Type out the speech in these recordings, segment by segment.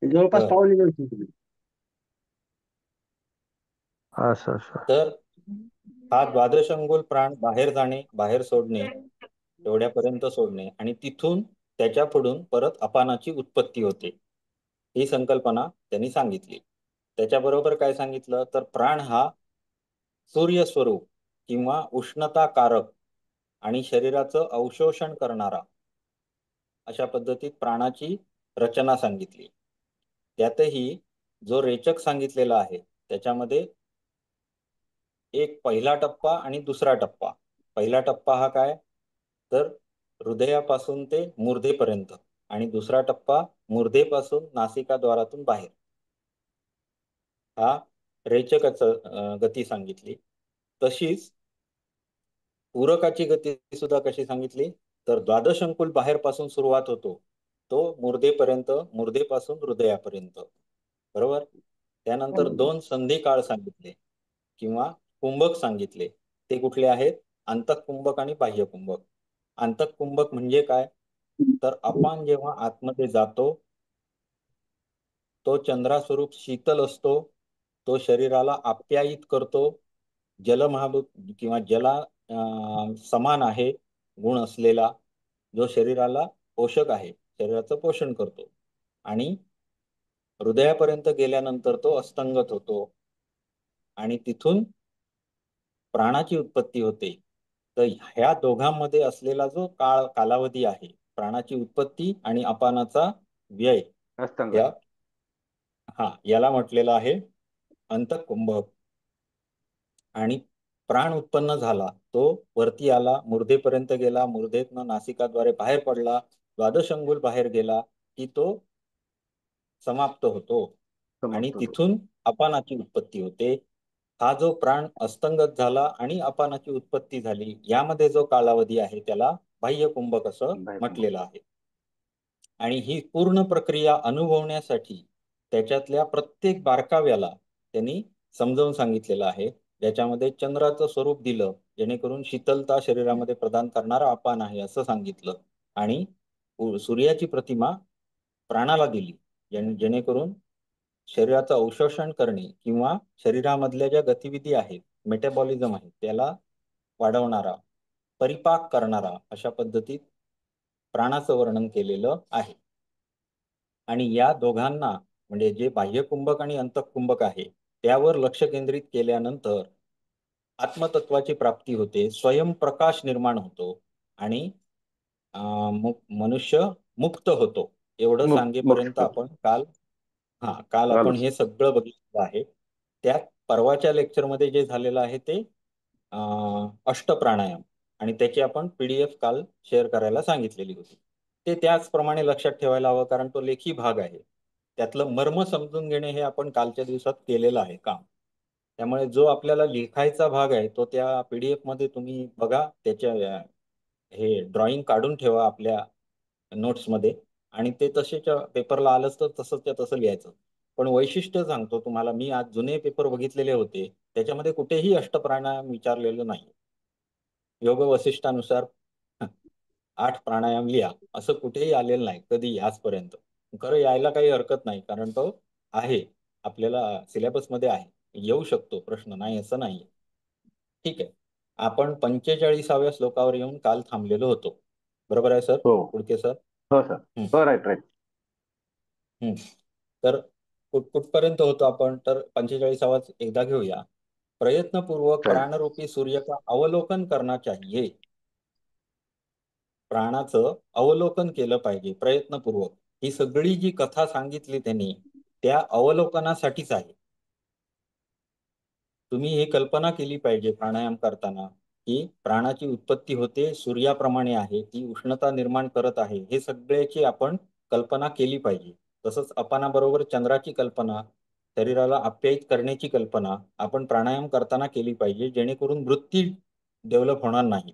जवळपास तर पावणे 2 सेंटीमीटर. असं असं. तर हा द्वादश अंगुल प्राण बाहेर जाणे, बाहेर सोडणे, तेवढ्यापर्यंत सोडणे आणि तिथून त्याच्या पुढून परत अपानाची उत्पत्ती होते, ही संकल्पना त्यांनी सांगितली. त्याच्याबरोबर काय सांगितलं तर प्राण हा सूर्यस्वरूप किंवा उष्णताकारक आणि शरीराचं अवशोषण करणारा, अशा पद्धतीत प्राणाची रचना सांगितली. त्यातही जो रेचक सांगितलेला आहे त्याच्यामध्ये एक पहिला टप्पा आणि दुसरा टप्पा. पहिला टप्पा हा काय तर हृदयापासून ते मूर्धेपर्यंत आणि दुसरा टप्पा मूर्धेपासून नासिकाद्वारातून बाहेर, हा रेचकाच गती सांगितली. तशीच पूरकाची गती सुद्धा कशी सांगितली तर द्वादश अंकुल बाहेर पासून सुरुवात होतो, तो मूर्धेपर्यंत, मूर्धेपासून हृदयापर्यंत, बरोबर. त्यानंतर दोन संधी काळ सांगितले किंवा कुंभक सांगितले. ते कुठले आहेत? अंतःकुंभक आणि बाह्यकुंभक. अंतःकुंभक म्हणजे काय तर आपण जेव्हा आतमध्ये जातो, तो चंद्रास्वरूप शीतल असतो, तो शरीराला आप्यायित करतो, जलमहाभूत किंवा जला समान आहे गुण असलेला, जो शरीराला पोषक आहे, शरीराचं पोषण करतो. आणि हृदयापर्यंत गेल्यानंतर तो अस्तंगत होतो आणि तिथून प्राणाची उत्पत्ती होते. तर ह्या दोघांमध्ये असलेला जो कालावधी आहे, प्राणाची उत्पत्ती आणि अपानाचा व्यय, अस्तंगत. या याला म्हटलेलं आहे अंतःकुंभक. आणि प्राण उत्पन्न झाला, तो वरती आला, मूर्धेपर्यंत गेला, मूर्धेतनं नासिकाद्वारे बाहेर पडला, द्वादश अंगुल बाहेर गेला की तो समाप्त होतो आणि समाप्त होतो. तिथून अपानाची उत्पत्ती होते. हा जो प्राण अस्तंगत झाला आणि अपानाची उत्पत्ती झाली, यामध्ये जो कालावधी आहे त्याला बाह्य कुंभक असं बायकुंभ. म्हटलेलं आहे. आणि ही पूर्ण प्रक्रिया अनुभवण्यासाठी त्याच्यातल्या प्रत्येक बारकाव्याला त्यांनी समजावून सांगितलेलं आहे. ज्याच्यामध्ये चंद्राचं स्वरूप दिलं, जेणेकरून शीतलता शरीरामध्ये प्रदान करणारा अपान आहे असं सांगितलं. आणि सूर्याची प्रतिमा प्राणाला दिली, जेणेकरून शरीराचं अवशोषण करणे किंवा शरीरामधल्या ज्या गतिविधी आहेत, मेटाबॉलिझम आहे, त्याला वाढवणारा, परिपाक करणारा, अशा पद्धतीत प्राणाचं वर्णन केलेलं आहे. आणि या दोघांना म्हणजे जे बाह्यकुंभक आणि अंतःकुंभक आहे, त्यावर लक्ष केंद्रित केल्यानंतर आत्मतत्वाची प्राप्ती होते, स्वयंप्रकाश निर्माण होतो आणि मनुष्य मुक्त होतो. एवढं सांगेपर्यंत मोक्ष. आपण काल चालू. आपण हे सगळं बघितलं आहे. त्यात परवाच्या लेक्चरमध्ये जे झालेलं आहे ते अष्टप्राणायाम, आणि त्याची आपण PDF काल शेअर करायला सांगितलेली होती. ते त्याचप्रमाणे लक्षात ठेवायला हवं, कारण तो लेखी भाग आहे. त्यातलं मर्म समजून घेणे हे आपण कालच्या दिवसात केलेलं आहे काम. त्यामुळे जो आपल्याला लिखायचा भाग आहे तो त्या PDF मध्ये तुम्ही बघा, त्याच्या हे ड्रॉइंग काढून ठेवा आपल्या नोट्समध्ये, आणि ते तसेच्या पेपरला आलंच तर तसंच्या तसं लिहायचं. पण वैशिष्ट्य सांगतो तुम्हाला, मी आज जुने पेपर बघितलेले होते, त्याच्यामध्ये कुठेही अष्टप्राणायाम विचारलेलं नाही. योग वसिष्ठानुसार 8 प्राणायाम लिहा असं कुठेही आलेलं नाही कधी आजपर्यंत. खरं यायला काही हरकत नाही, कारण तो आहे, आपल्याला सिलेबसमध्ये आहे, येऊ शकतो प्रश्न, नाही असं नाही. ठीक आहे. आपण 45व्या श्लोकावर येऊन काल थांबलेलो होतो, बरोबर आहे सर? हो. पुढके सर. हो सर. हम्म, हो, राईट राईट. हम्म. तर कुठपर्यंत होतो आपण, तर 45वाच एकदा घेऊया. प्रयत्नपूर्वक चालेल. प्राणरूपी सूर्य का अवलोकन करना चाहिए. प्राणाचं अवलोकन केलं पाहिजे प्रयत्नपूर्वक. ही सगळी जी कथा सांगितली त्यांनी, त्या अवलोकनासाठीच आहे. तुम्ही ही कल्पना केली पाहिजे प्राणायाम करताना, की प्राणाची उत्पत्ती होते सूर्याप्रमाणे आहे, ती उष्णता निर्माण करत आहे, हे सगळ्याची आपण कल्पना केली पाहिजे. तसंच अपानाबरोबर चंद्राची कल्पना, शरीराला आप्यायित करण्याची कल्पना आपण प्राणायाम करताना केली पाहिजे, जेणेकरून वृत्ती डेव्हलप होणार नाही.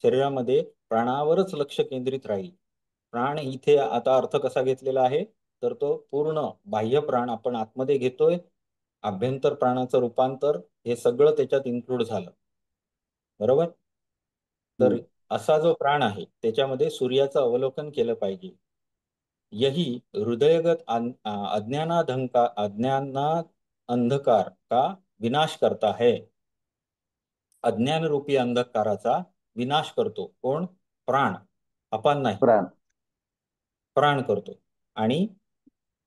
शरीरामध्ये प्राणावरच लक्ष केंद्रित राहील. प्राण इथे आता अर्थ कसा घेतलेला आहे तर तो पूर्ण बाह्य प्राण आपण आतमध्ये घेतोय, आभ्यंतर प्राणाचं रूपांतर, हे सगळं त्याच्यात इन्क्लूड झालं, बरोबर. तर हम्म. असा जो प्राण आहे त्याच्यामध्ये सूर्याचं अवलोकन केलं पाहिजे. यही हृदयगत अज्ञाना अंधकार का विनाश करता है. अज्ञान रूपी अंधकाराचा विनाश करतो कोण? प्राण. अपान नाही, प्राण. प्राण करतो. आणि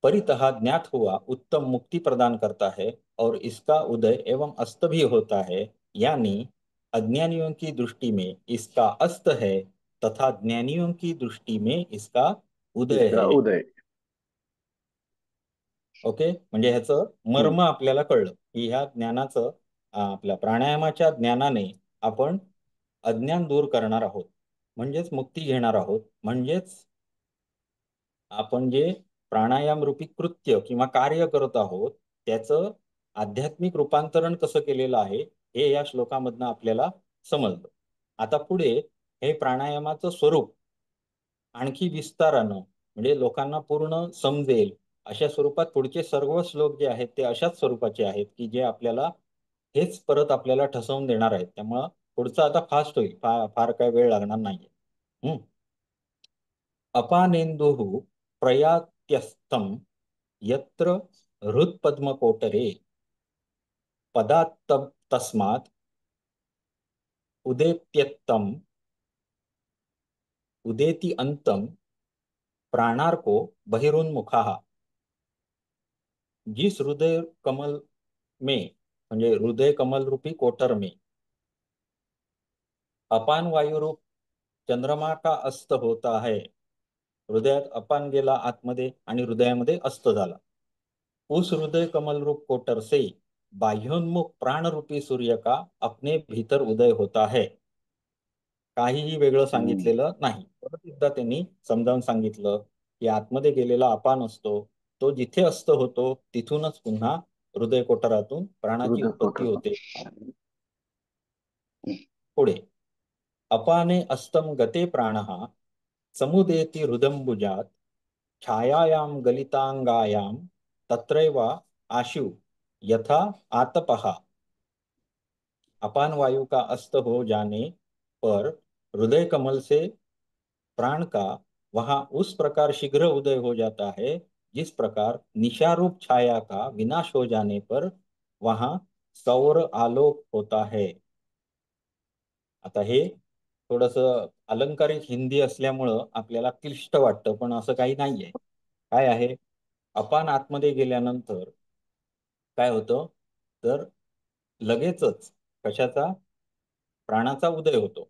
परितः ज्ञात हुआ उत्तम मुक्ति प्रदान करता है और इसका उदय एवं अस्त भी होता है. यानी अज्ञानियों की दृष्टि में इसका अस्त है तथा ज्ञानियों की दृष्टि में इसका उदय इसका है. उदय. ओके, म्हणजे ह्याचं हम्म. मर्म आपल्याला कळलं की ह्या ज्ञानाचं आपल्या प्राणायामाच्या ज्ञानाने आपण अज्ञान दूर करणार आहोत, म्हणजेच मुक्ती घेणार आहोत. म्हणजेच आपण जे प्राणायाम रूपी कृत्य किंवा कार्य करत आहोत त्याचं आध्यात्मिक रूपांतरण कसं केलेलं आहे हे या श्लोकामधनं आपल्याला समजलं. आता पुढे हे प्राणायामाचं स्वरूप आणखी विस्तारानं म्हणजे लोकांना पूर्ण समजेल अशा स्वरूपात पुढचे सर्व श्लोक जे आहेत ते अशाच स्वरूपाचे आहेत की जे आपल्याला हेच परत आपल्याला ठसवून देणार आहेत. त्यामुळं पुढचं आता फास्ट होईल, फार काय वेळ लागणार नाहीये. हम्म. अपानेन्दुः प्रयात्यस्तं यत्र हृत्पद्मकोटरे पदात् तस्मात् उदेत्यत्तम उदेति अंतम प्राणार्को बहिरुन्मुखाः. जिस हृदय कमल में म्हणजे हृदय कमल रूपी कोटर में अपान वायू रूप चंद्रमा का अस्त होता है. हृदयात अपान गेला आतमध्ये आणि हृदयामध्ये अस्त झाला. उस हृदय कमल रूप कोटर से बाह्योन्मुख प्राण रूपी सूर्य का अपने भीतर उदय होता है. काहीही वेगळं हम्म. सांगितलेलं नाही. परत एकदा त्यांनी समजावून सांगितलं की आतमध्ये गेलेला अपान असतो तो जिथे अस्त होतो तिथूनच पुन्हा हृदय कोटरातून प्राणाची हृदय उत्पत्ती पोटात. होते. पुढे अपाने अस्तम गते प्राणः समुदेति हृदंबुजात छायायां गलितांगायां तत्रैव आशु यथा आतपः. अपान वायु का अस्त हो जाने पर हृदय कमल से प्राण का वहां उस प्रकार शीघ्र उदय हो जाता है जिस प्रकार निशारूप छाया का विनाश हो जाने पर वहां सौर आलोक होता है. आता हे थोडस अलंकारिक हिंदी असल्यामुळं आपल्याला क्लिष्ट वाटतं पण असं काही नाहीये. काय आहे? अपान आतमध्ये गेल्यानंतर काय होतं तर लगेचच कशाचा? प्राणाचा उदय होतो.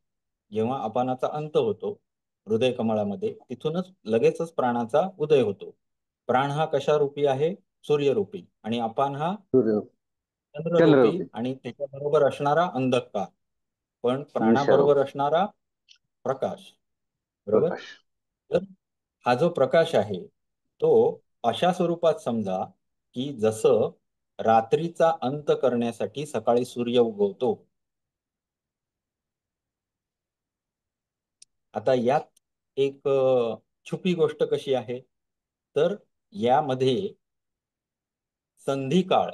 जेव्हा अपानाचा अंत होतो हृदय कमळामध्ये तिथूनच लगेचच प्राणाचा उदय होतो. प्राण हा कशारूपी आहे? सूर्यरूपी. आणि अपान हा सूर्य. चंद्ररूपी चंद्ररूपी. आणि त्याच्याबरोबर असणारा अंधकार. पण निशारोप. प्राणाबरोबर असणारा प्रकाश. बरोबर. प्रकाश. तर हा जो प्रकाश आहे तो अशा स्वरूपात समजा की जसं रात्रीचा अंत करण्यासाठी सकाळी सूर्य उगवतो. आता यात एक छुपी गोष्ट कशी आहे तर यामध्ये संधिकाळ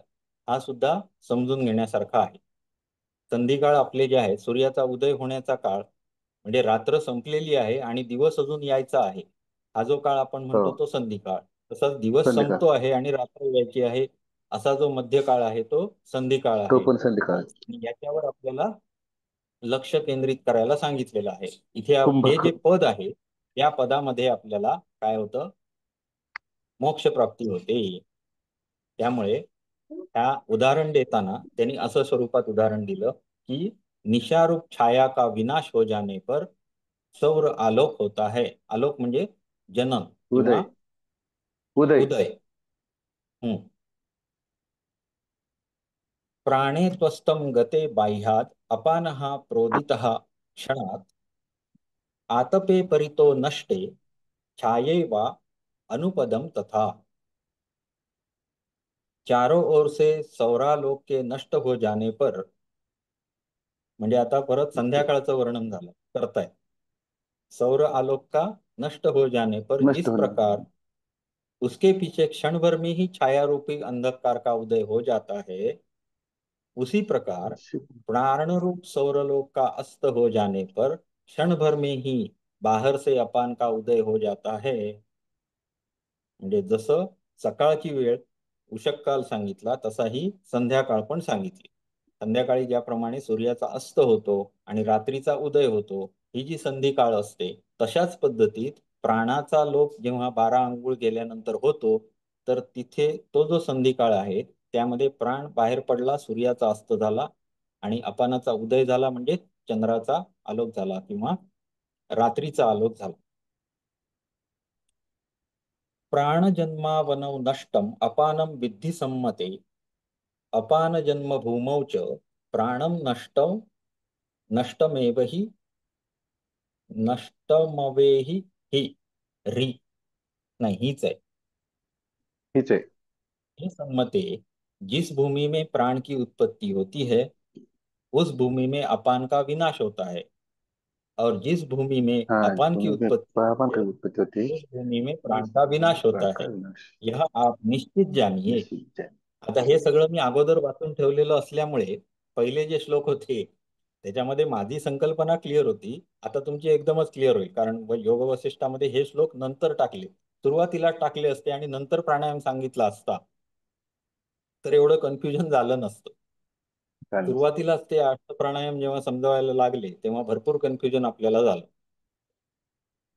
हा सुद्धा समजून घेण्यासारखा आहे. संधिकाळ आपले जे आहे सूर्याचा उदय होण्याचा काळ म्हणजे रात्र संपलेली आहे आणि दिवस अजून यायचा आहे. हा जो काळ आपण हो. म्हणतो तो संधिकाळ. तसाच दिवस संध्याकाळ. संपतो आहे आणि रात्र यायची आहे असा जो मध्यकाळ आहे तो संधिकाळ तो आहे. पण संध्याकाळ. आणि याच्यावर आपल्याला लक्ष केंद्रित करायला सांगितलेलं आहे. इथे हे कुंभक. जे पद आहे या पदामध्ये आपल्याला काय होतं? मोक्ष प्राप्ती होते. त्यामुळे ह्या उदाहरण देताना त्यांनी असं स्वरूपात उदाहरण दिलं की निशारूप छाया का विनाश हो जाने पर सौर आलोक होता है. आलोक म्हणजे जनन किंवा उदय. उदय. उदय. हम्म. प्राणे त्वस्तं गते बाह्यात अपानः प्रोदितः क्षणात आतपे परितो नष्टे छाये वा अनुपदम तथा. चारों ओर से सौरालोक के नष्ट हो जाने पर म्हणजे आता परत संध्याकाळचं वर्णन झालं करताय. सौर आलोक का नष्ट हो जाने पर नष्ट जिस होणार. प्रकार उसके पीछे क्षण भर में ही छाया रूपी अंधकार का उदय हो जाता है उसी प्रकार प्राण रूप सौरलोक का अस्त हो जाने पर क्षण भर में ही बाहर से अपान का उदय हो जाता है. म्हणजे जसं सकाळची वेळ उषःकाल सांगितला तसाही संध्याकाळ पण सांगितली. संध्याकाळी ज्याप्रमाणे सूर्याचा अस्त होतो आणि रात्रीचा उदय होतो, ही जी संधी काळ असते, तशाच पद्धतीत प्राणाचा लोप जेव्हा 12 अंघोळ गेल्यानंतर होतो, तर तिथे तो जो संधी काळ आहे त्यामध्ये प्राण बाहेर पडला, सूर्याचा अस्त झाला आणि अपानाचा उदय झाला, म्हणजे चंद्राचा आलोक झाला किंवा रात्रीचा आलोक झाला. प्राणजन्मावनौ नष्टम अपानं विद्धि सम्मते अपान जन्म भूमौ च प्राणम नष्टमेव हि नष्टमवेहि हि री नहीं हीच आहे. हीच आहे. हे सम्मते, जिस भूमि में प्राण की उत्पत्ति होती है उस भूमि में अपान का विनाश होता है, और जिस भूमि में हाँ, अपान की भूमि में उत्पत्ति पावन होती की है उत्पत्ति होती है, उस भूमि में प्राण उस का भूमि में विनाश प्राण होता का है, विनाश यह आप निश्चित जानिए. निश्चित है। आता हे सगळं मी अगोदर वाचून ठेवलेलं असल्यामुळे पहिले जे श्लोक होते त्याच्यामध्ये माझी संकल्पना क्लिअर होती. आता तुमची एकदमच क्लिअर होईल, कारण योग वसिष्ठामध्ये हे श्लोक नंतर टाकले. सुरुवातीला टाकले असते आणि नंतर प्राणायाम सांगितला असता तर एवढं कन्फ्युजन झालं नसतं. चालेल. सुरुवातीलाच ते अष्ट प्राणायाम जेव्हा समजावायला लागले तेव्हा भरपूर कन्फ्युजन आपल्याला झालं.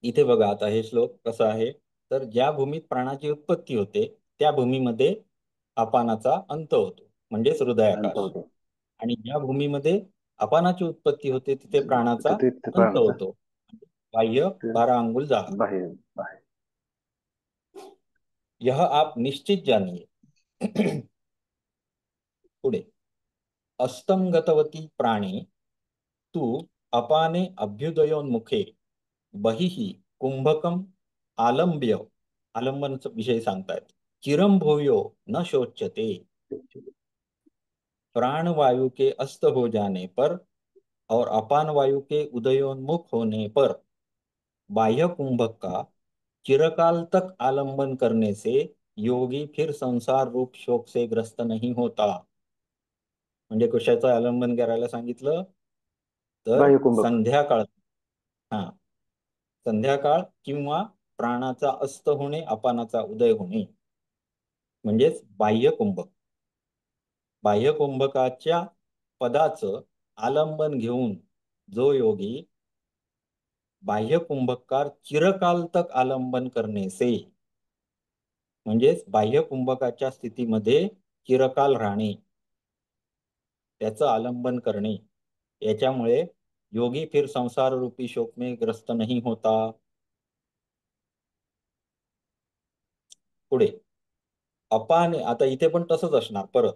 इथे बघा आता हे श्लोक कसं आहे, तर ज्या भूमीत प्राणाची उत्पत्ती होते त्या भूमीमध्ये अपानाचा अंत होतो, म्हणजेच अंत हृदयाकाश. होतो. आणि ज्या भूमीमध्ये अपानाची उत्पत्ती होते तिथे प्राणाचा तिथे अंत प्राणाचा होतो, बाह्य ते 12 अंगुल जाळा. बाहेर बाहेर. यह आप निश्चित जानिए. पुढे, अस्तंगतवती प्राणे तू अपाने अभ्युदयोन्मुखे बहिः कुंभकम आलंब्य, आलंबन विषय सांगतायत, चिरम भूयो न शोच्यते, प्राण वायु के अस्त हो जाने पर और अपान वायु के उदयोन्मुख होने पर बाह्य कुंभक का चिरकाल तक आलंबन करने से योगी फिर संसार रूप शोक से ग्रस्त नहीं होता. म्हणजे कशाचं आलंबन करायला सांगितलं, तर बाह्य कुंभक. संध्याकाळ, हा, संध्याकाळ किंवा प्राणाचा अस्त होणे अपानाचा उदय होणे म्हणजेच बाह्य कुंभक. बाह्य कुंभकाच्या पदाचं आलंबन घेऊन जो योगी बाह्य कुंभकार चिरकाल तक आलंबन करणे से, म्हणजेच बाह्य कुंभकाच्या स्थितीमध्ये चिरकाल राहणे, त्याचं आलंबन करणे, याच्यामुळे योगी फिर संसार रूपी शोक में ग्रस्त नहीं होता. पुढे, अपाने, आता इथे पण तसंच असणार, परत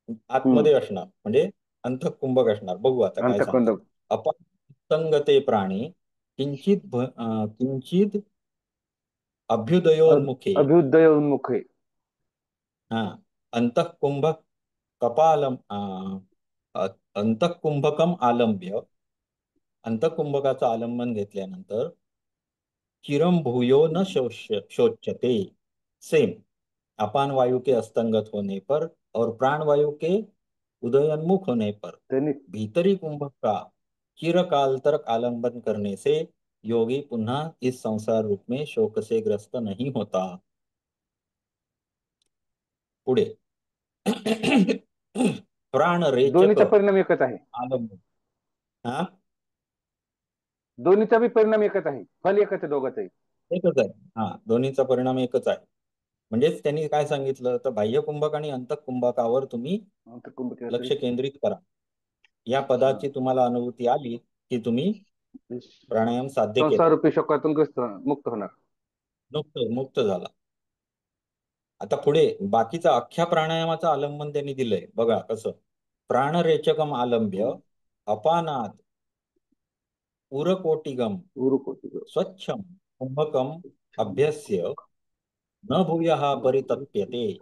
हम्म. आतमध्ये असणार, म्हणजे अंतःकुंभक असणार. बघू आता काय सांगतात. अंतकुंड. अपान संगते प्राणी किंचित किंचित अभ्युदयोन्मुखे, अभ्युदय उन्मुखे. हा, अंतःकुंभक कपालम अंतःकुंभकम आलंब्य, अंतःकुंभकाचं आलंबन घेतल्यानंतर चिरम भूयो न शोच्यते, सेम, अपान वायु के अस्तंगत होने पर और प्राण वायु के उदयोन्मुख होने पर त्यांनी भीतरी कुंभक का चिरकाल तक आलंबन करने से योगी पुनः इस संसार रूप में शोक से ग्रस्त नहीं होता. पुढे, प्राण रेचक दोन्हीचा परिणाम एकच आहे. आलंबन, हा, दोन्हीचा बी परिणाम एकच आहे, फल एकच आहे दोघांचंही. एकच आहे. हा, दोन्हीचा परिणाम एकच आहे. म्हणजेच त्यांनी काय सांगितलं, तर बाह्य कुंभक आणि अंतःकुंभकावर तुम्ही अंतकुंभकाचे. लक्ष केंद्रित करा. या पदाची तुम्हाला अनुभूती आली की तुम्ही प्राणायाम साध्य केला, संसार रूपी शोकातून मुक्त होणार. मुक्त झाला. आता पुढे बाकीचा अख्ख्या प्राणायामाचं आलंबन त्यांनी दिलंय बघा कसं. प्राणरेचकम आलंब्य अपानात उरकोटिगम उरुकोटी. स्वच्छम कुंभकम अभ्यस्य न भूयः परितप्यते.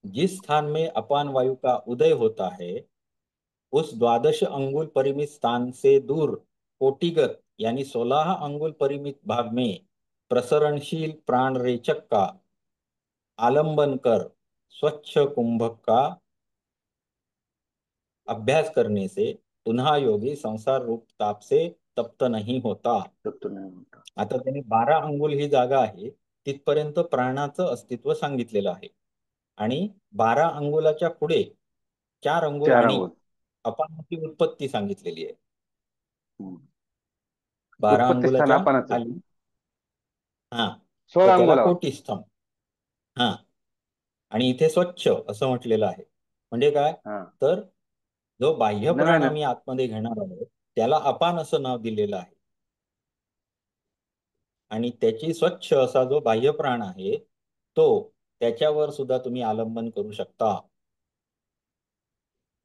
जिस स्थान में अपान वायु का उदय होता है उस 12 अंगुल परिमित स्थान से दूर कोटिगत यानी 16 अंगुल परिमित भाग में प्रसरणशील प्राण रेचक का आलंबन कर स्वच्छ कुंभक का अभ्यास करने से पुनः योगी संसार रूप ताप से तप्त नाही होता. तब तो नाही म्हणता. आता त्यांनी 12 अंगुल ही जागा आहे तिथपर्यंत प्राणाचं अस्तित्व सांगितलेलं आहे. आणि 12 अंगुलाच्या पुढे 4 अंगुल चार आणि अंगुल. अपानाची उत्पत्ती सांगितलेली आहे. हम्म. 12 उत्पत्ती स्थान अंगुलाच्या आपणच. खाली, हा, तर 16 त्याला अंगुलावर. कोटीस्थम. हा, आणि इथे स्वच्छ असं म्हटलेलं आहे. म्हणजे काय, हा. तर जो बाह्य प्राण नव्यानं. आम्ही आतमध्ये घेणार आहोत त्याला अपान असं नाव दिलेलं आहे. आणि त्याची स्वच्छ असा जो बाह्य प्राण आहे तो, त्याच्यावर सुद्धा तुम्ही आलंबन करू शकता.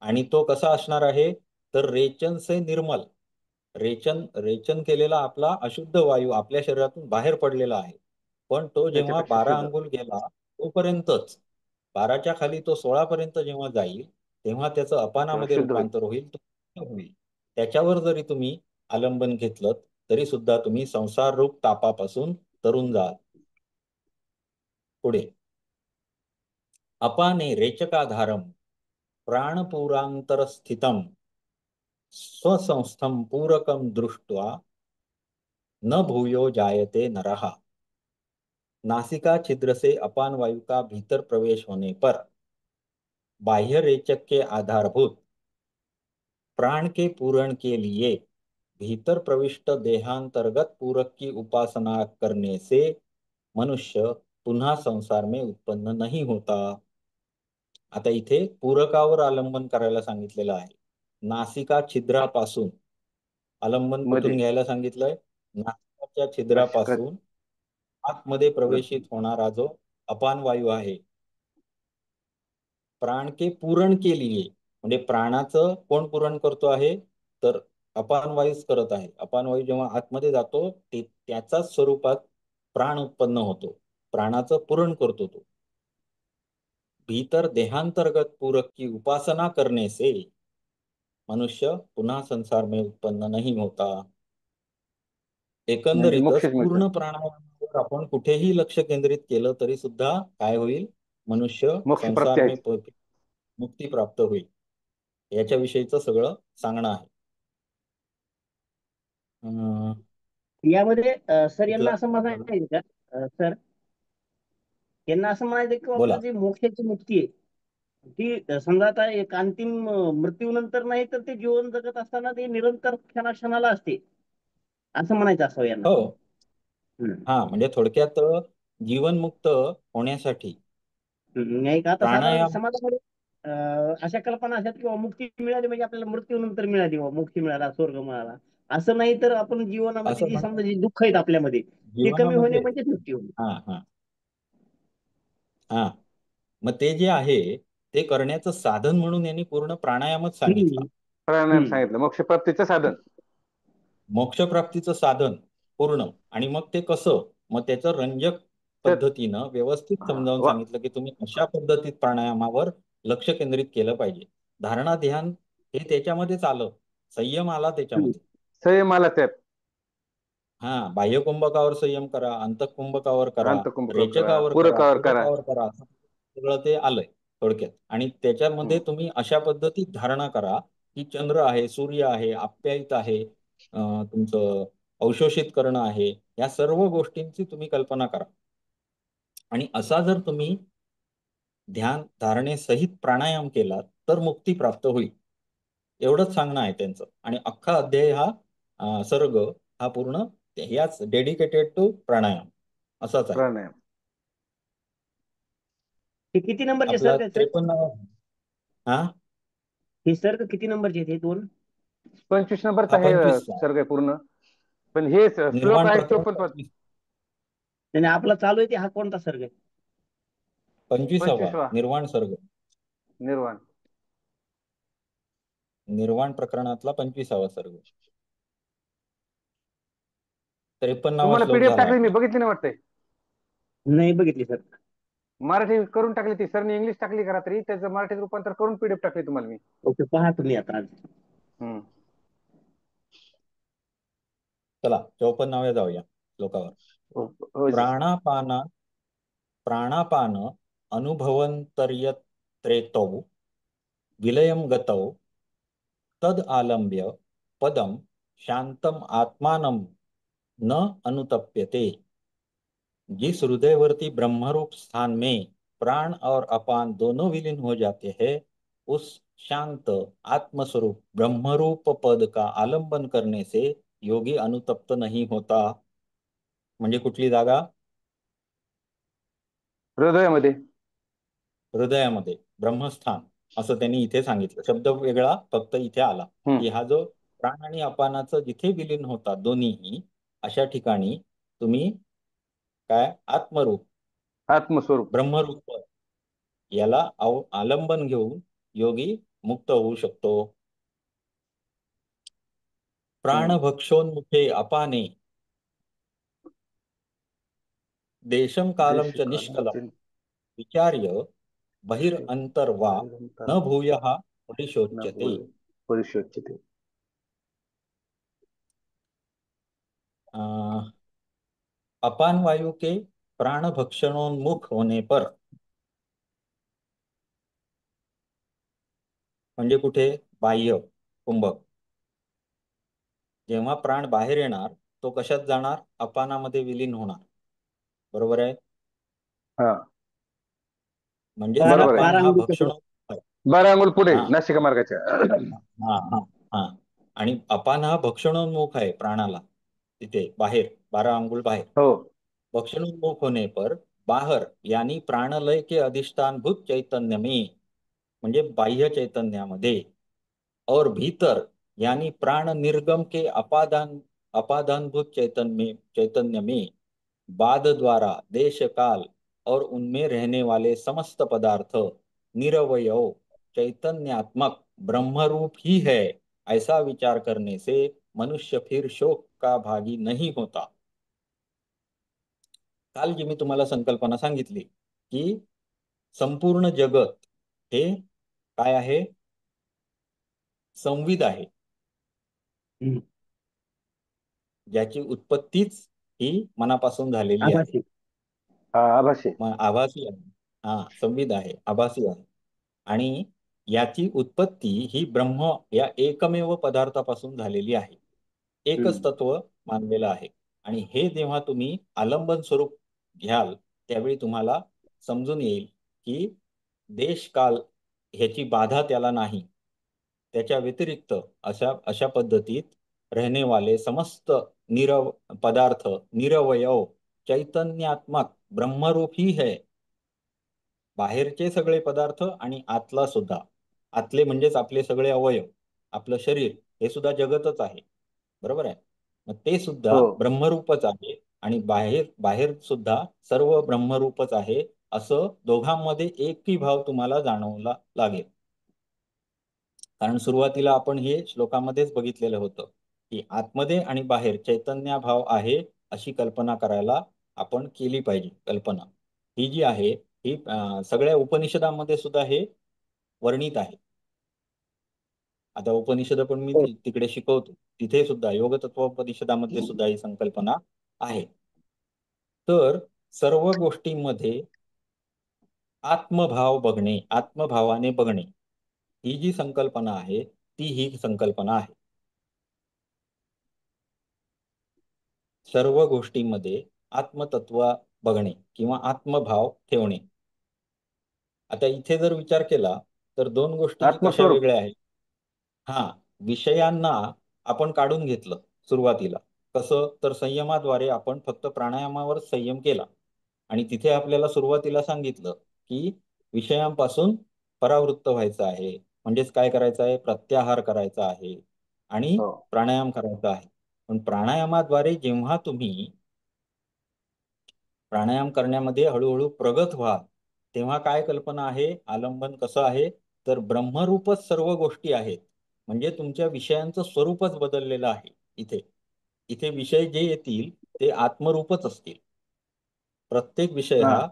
आणि तो कसा असणार आहे, तर रेचन से निर्मल, रेचन रेचन केलेला आपला अशुद्ध वायू आपल्या शरीरातून बाहेर पडलेला आहे. पण तो जेव्हा त्याच्यापेक्षा 12 शुद्ध. अंगुल गेला तोपर्यंतच, 12च्या खाली तो 16 पर्यंत जेव्हा जाईल तेव्हा त्याचं तेव्हा अपानामध्ये शुद्ध होईल. रूपांतर होईल, तो शुद्ध होईल. त्याच्यावर जरी तुम्ही आलंबन घेतलं तरी सुद्धा तुम्ही संसार रूप तापापासून तरून जाल. पुढे, अपाने रेचकाधारम प्राणपुरांतरस्थितम स्वसंस्थम पूरकम दृष्ट्वा न भूयो जायते नरः। नासिका छिद्र से अपान वायु का भीतर प्रवेश होने पर बाह्य रेचक के आधारभूत प्राण के पूरण के लिए भीतर प्रविष्ट देहांतर्गत पूरक की उपासना करने से मनुष्य पुन्हा संसार में उत्पन्न नहीं होता। आता इथे पूरकावर अवलंबन करायला सांगितलेलं आहे. नासिका छिद्रापासून आलंबन मध्ये. कुठून घ्यायला सांगितलंय, नासिकाच्या नासिकात. छिद्रापासून आतमध्ये प्रवेशित पुढं. होणारा जो अपान वायू आहे, प्राण के पूरण के लिए, म्हणजे प्राणाचं कोण पूरण करतो आहे, तर अपान वायूच करत आहे. अपान वायू जेव्हा आतमध्ये जातो ते त्याच्याच स्वरूपात प्राण उत्पन्न होतो, प्राणाचं पूरण करतो तो. भीतर देहांतर्गत पूरक की उपासना करने से मनुष्य पुन्हा संसार में उत्पन्न नहीं होता। म्हणजे एकंदरीतच मोक्षच मिळतं. पूर्ण प्राणायामावर आपण कुठेही लक्ष केंद्रित केलं तरी सुद्धा काय होईल, मनुष्य मोक्ष संसार प्राप्ती में आहेच. मुक्ती प्राप्त होईल. याच्याविषयीचं सगळं सांगणं आहे. अं, यामध्ये सर यांना इथलं असं म्हणायचं का, सर यांना असं म्हणायचं की आपलं बोला. जे मोक्षाची मुक्ती आहे ती समजा आता एक अंतिम मृत्यूनंतर नाही तर ते जीवन जगत असताना ते निरंतर क्षणाक्षणाला असते असं म्हणायचं असावं यांना. हो, हम्म. हा, म्हणजे थोडक्यात जीवनमुक्त होण्यासाठी नाही का आता साधारण प्राणायाम समाजामध्ये अशा कल्पना असतात किंवा मुक्ती मिळाली म्हणजे आपल्याला मृत्यूनंतर मिळाली वा मुक्ती मिळाला स्वर्ग मिळाला असं नाही, तर आपण जीवनामध्ये असं जी म्हणा. समजा जी दुःख आहेत आपल्यामध्ये ते कमी होणे जीवनामध्ये, म्हणजे मुक्ती होणे. हा हा हा, मग ते जे आहे ते करण्याचं साधन म्हणून यांनी पूर्ण प्राणायामच सांगितला. हम्म. प्राणायाम हम्म. सांगितलं मोक्ष प्राप्तीचं साधन. मोक्षप्राप्तीचं साधन पूर्ण. आणि मग ते कसं, मग त्याचं रंजक तर पद्धतीनं व्यवस्थित समजावून वा. सांगितलं की तुम्ही अशा पद्धतीत प्राणायामावर लक्ष केंद्रित केलं पाहिजे. धारणा ध्यान हे त्याच्यामध्येच आलं, संयम आला हम्म. त्याच्यामध्ये. संयम आला त्यात. हा, बाह्य कुंभकावर संयम करा, अंतःकुंभकावर करा, अंतकुंभ करा, रेचकावर करा, पूरकावर करा. पूरकावर करा, असं सगळं ते आलंय थोडक्यात. आणि त्याच्यामध्ये हम्म. तुम्ही अशा पद्धतीत धारणा करा की चंद्र आहे, सूर्य आहे, आप्यायित आहे, तुमचं अवशोषित करणं आहे, या सर्व गोष्टींची तुम्ही कल्पना करा. आणि असा जर तुम्ही ध्यान धारणेसहित प्राणायाम केला तर मुक्ती प्राप्त होईल. एवढंच सांगणं आहे त्यांचं. आणि अख्खा अध्याय हा, सर्ग हा पूर्ण याच डेडिकेटेड टू प्राणायाम असाच आहे. प्राणायाम हे किती नंबरचे आपला सर्ग आहेत सर? 53. हा, हे सर्ग किती नंबरचे आहेत हे दोन? 25 नंबरचा हा हे 25वा सर्ग आहे पूर्ण. पण हे श्लोक निर्वाण आहे तो प्रकरण पण 25. आणि आपला चालू आहे ते हा कोणता सर्ग आहे? 25वा 25वा निर्वाण सर्ग. निर्वाण. निर्वाण प्रकरणातला 25वा सर्ग. 53वा तुम्हाला श्लोक पीडीएफ झाला टाकली मी आपला. बघितली ना वाटते. नाही बघितली सर. मराठी करून टाकली ती सरनी, इंग्लिश टाकली का रात्री, त्याचं मराठीत रूपांतर करून पीडीएफ टाकली तुम्हाला मी. ओके, पहा तुम्ही आता आज. हम्म. चला 54व्या जाऊया श्लोकावर. हो हो जी. प्राणापाना प्राणापान अनुभवंतर्यत्रेतौ विलयम गतौ तद आलंब्य पदम शांतम आत्मानम न अनुतप्यते। जिस हृदयवर्ती ब्रह्मरूप स्थान में प्राण और अपान दोनों विलीन हो जाते हैं, उस शांत आत्मस्वरूप ब्रह्मरूप पद का आलंबन करने से योगी अनुतप्त नहीं होता। म्हणजे कुठली जागा? हृदयामध्ये. हृदयामध्ये ब्रह्मस्थान असं त्यांनी इथे सांगितलं. शब्द वेगळा फक्त इथे आला की हा जो प्राण आणि अपानाचं जिथे विलीन होतात दोन्हीही, अशा ठिकाणी तुम्ही काय आत्मरूप आत्मस्वरूप. ब्रह्मरूप याला आलंबन घेऊन योगी मुक्त होऊ शकतो. प्राणभक्षोन्मुखे अपाने देशम कालम च निष्कलम विचार्य बहिरंतर्वा न भूयः परिशोच्यते। परिशोच्यते. अपान वायु के प्राण भक्षणोन्मुख होने पर, म्हणजे कुठे? बाह्य कुंभक. जेव्हा प्राण बाहेर येणार तो कशात जाणार? अपानामध्ये विलीन होणार. बरोबर आहे? हा, म्हणजे बारा बरोबर आहे. अपान बारा हा अंगुल भक्षण. 12 अंगुल पुढे हा नासिका मार्गाच्या. हा हा हा. आणि अपान हा भक्षणोन्मुख आहे प्राणाला, तिथे बाहेर 12 अंगुल बाहेर. हो. भक्षणोन्मुख होने पर बाहर यानी प्राणलय के अधिष्ठानभूत चैतन्य में, म्हणजे बाह्य चैतन्यामध्ये, और भीतर यानी प्राण निर्गम के अपादानभूत चैतन्य में बाद द्वारा देश काल और उनमें रहने वाले समस्त पदार्थ निरवयव चैतन्यात्मक ब्रह्मरूप ही है, ऐसा विचार करने से मनुष्य फिर शोक का भागी नहीं होता। काल जी मी तुम्हाला संकल्पना सांगितली की संपूर्ण जगत हे काय आहे? संविद आहे, ज्याची उत्पत्तीच ही मनापासून झालेली आहे. आभासी. हा, आभासी. आभासी आहे. हा, संविद आहे, आभासी आहे. आणि याची उत्पत्ती ही ब्रह्म या एकमेव पदार्थापासून झालेली आहे. एकच तत्व मानलेलं आहे. आणि हे जेव्हा तुम्ही आलंबन स्वरूप घ्याल त्यावेळी तुम्हाला समजून येईल की देश काल ह्याची बाधा त्याला नाही. त्याच्या व्यतिरिक्त अशा अशा पद्धतीत रहने वाले समस्त पदार्थ निरवयव चैतन्यात्मक ब्रह्मरूप ही है। बाहेरचे सगळे पदार्थ आणि आतला सुद्धा, आतले म्हणजेच आपले सगळे अवयव, आपलं शरीर, हे सुद्धा जगतच आहे. बरोबर आहे? मग ते सुद्धा हो. ब्रह्मरूपच आहे आणि बाहेर बाहेर सुद्धा सर्व ब्रह्मरूपच आहे, असं दोघांमध्ये एकही भाव तुम्हाला जाणवला लागेल. कारण सुरुवातीला आपण हे श्लोकामध्येच बघितलेलं होतं की आतमध्ये आणि बाहेर चैतन्य भाव आहे अशी कल्पना करायला आपण केली पाहिजे. कल्पना ही जी आहे ही सगळ्या उपनिषदामध्ये सुद्धा हे वर्णित आहे. आता उपनिषद पण मी तिकडे शिकवतो, तिथे सुद्धा योग तत्वोपनिषदामध्ये सुद्धा ही संकल्पना आहे. तर सर्व गोष्टींमध्ये आत्मभाव बघणे, आत्मभावाने बघणे, ही जी संकल्पना आहे ती ही संकल्पना आहे. सर्व गोष्टींमध्ये आत्मतत्व बघणे किंवा आत्मभाव ठेवणे. आता इथे जर विचार केला तर दोन गोष्टी कशा आत्मस्वरूप. वेगळ्या आहेत? हा, विषयांना आपण काढून घेतलं सुरुवातीला. कसं? तर संयमाद्वारे आपण फक्त प्राणायामावर संयम केला आणि तिथे आपल्याला सुरुवातीला सांगितलं की विषयांपासून परावृत्त व्हायचं आहे, म्हणजेच काय करायचं आहे? प्रत्याहार करायचा आहे आणि हो. प्राणायाम करायचा आहे. पण प्राणायामाद्वारे जेव्हा तुम्ही प्राणायाम करण्यामध्ये हळूहळू प्रगत व्हा, तेव्हा काय कल्पना आहे? आलंबन कसं आहे? तर ब्रह्मरूपच सर्व गोष्टी आहेत. म्हणजे तुमच्या विषयांचं स्वरूपच बदललेलं आहे. इथे इथे विषय जे येतील ते आत्मरूपच असतील. प्रत्येक विषय हा. हा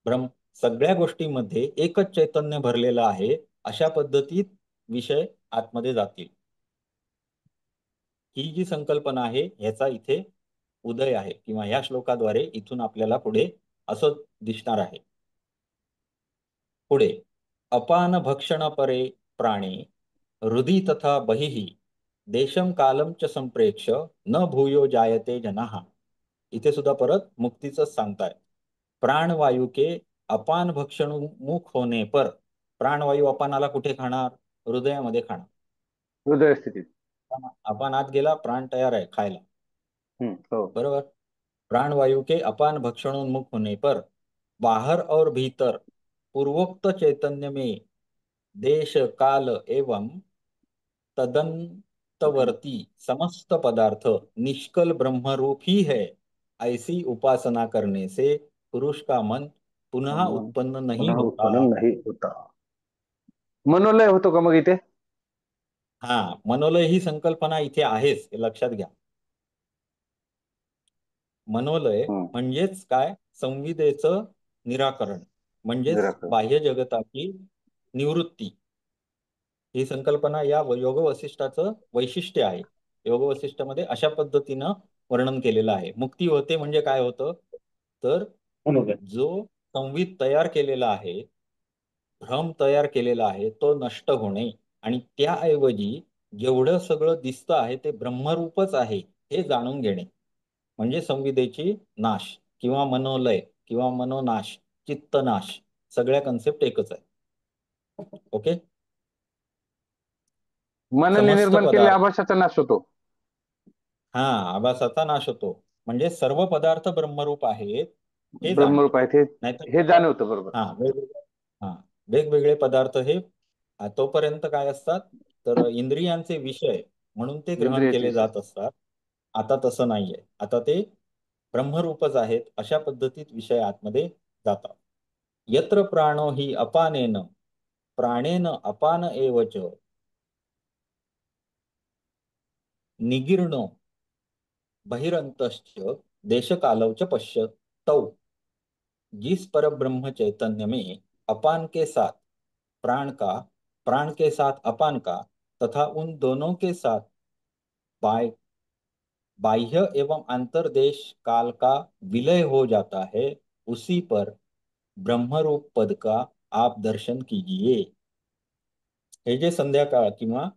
ब्रह्म, सगळ्या गोष्टींमध्ये एकच चैतन्य भरलेलं आहे, अशा पद्धतीत विषय आतमध्ये जातील. ही जी संकल्पना आहे ह्याचा इथे उदय आहे, किंवा ह्या श्लोकाद्वारे इथून आपल्याला पुढे असं दिसणार आहे. पुढे अपान भक्षण परे प्राणे हृदि तथा बहिः देशम कालम च संप्रेक्ष न भूयो जायते जनाः. इथे सुद्धा परत मुक्तीच सांगताय. प्राणवायू के अपान भक्षणमुख होने पर. प्राणवायू अपानाला कुठे खाणार? हृदयामध्ये खाणार. हृदय स्थितीत. अपान आत गेला, प्राण तयार आहे खायला. हो. बरोबर. प्राणवायु के अपान भक्षणोन्मुख होने पर बाहर और भीतर पूर्वोक्त चैतन्य में देश काल एवं तदंतवर्ती समस्त पदार्थ निष्कल ब्रह्मरूप ही है. ऐसी उपासना करने से पुरुष का मन पुनः मन उत्पन्न नहीं पुन्हा होता. उत्पन्न नाही होता. मनोलय होतो का मग इथे? हा, मनोलय ही संकल्पना इथे आहेच, हे लक्षात घ्या. मनोलय म्हणजेच काय? संविदेचं निराकरण, म्हणजेच निराकरण. बाह्य जगताची निवृत्ती. ही संकल्पना या योग वसिष्ठाचं वैशिष्ट्य आहे. योग वसिष्ठामध्ये अशा पद्धतीनं वर्णन केलेलं आहे. मुक्ती होते म्हणजे काय होतं? तर बरोबर. जो संवित तयार केलेला आहे, भ्रम तयार केलेला आहे, तो नष्ट होणे आणि त्याऐवजी जेवढं सगळं दिसतं आहे ते ब्रह्मरूपच आहे हे जाणून घेणे, म्हणजे संविदेची नाश किंवा मनोलय किंवा मनोनाश, चित्तनाश, सगळ्या कन्सेप्ट एकच आहे. ओके. मनाने समस्त निर्माण केलेल्या पदार्थ, आभासाचा नाश होतो. हा, आभासाचा नाश होतो. म्हणजे सर्व पदार्थ ब्रह्मरूप आहेत हे ब्रह्मरूप जाणणे. आहेत हे नाहीतर हे काय? जाणवतं. बरोबर. हा, वेगवेगळे, हा, वेगवेगळे पदार्थ हे तोपर्यंत काय असतात? तर इंद्रियांचे विषय म्हणून ते ग्रहण इंद्रियाचे केले विषय. जात असतात. आता तसं नाहीये. आता ते ब्रह्मरूपच आहेत अशा पद्धतीत विषय आतमध्ये जातात. यत्र प्राणो हि अपानेन प्राणेन अपान एवच निगीर्णो बहिरंतश्च देशकालौ च पश्यतौ. जिस पर ब्रह्म चैतन्य में अपान के साथ प्राण का, प्राण के साथ अपान का तथा उन दोनों के साथ बाय बाह्य एवं अंतर्देश काल का विलय हो जाता है, उसी पर ब्रह्मरूप पद का आप दर्शन कीजिए. हे जे संध्याकाळ किंवा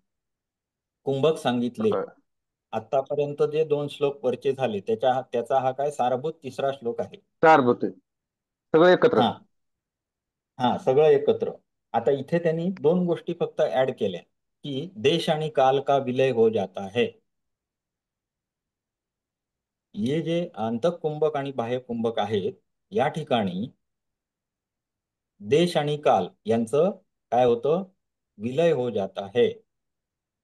कुंभक सांगितले आतापर्यंत, जे 2 श्लोक वरचे झाले, त्याचा हा काय सारभूत तिसरा श्लोक आहे. सारभूत आहे. सगळं एकत्र. हा, हा, सगळं एकत्र. आता इथे त्यांनी 2 गोष्टी फक्त ऍड केल्या, की देश आणि काल का विलय हो जाता है. हे जे अंतक कुंभक आणि बाह्य कुंभक आहेत, या ठिकाणी देश आणि काल यांचं काय होतं? विलय हो जाता है.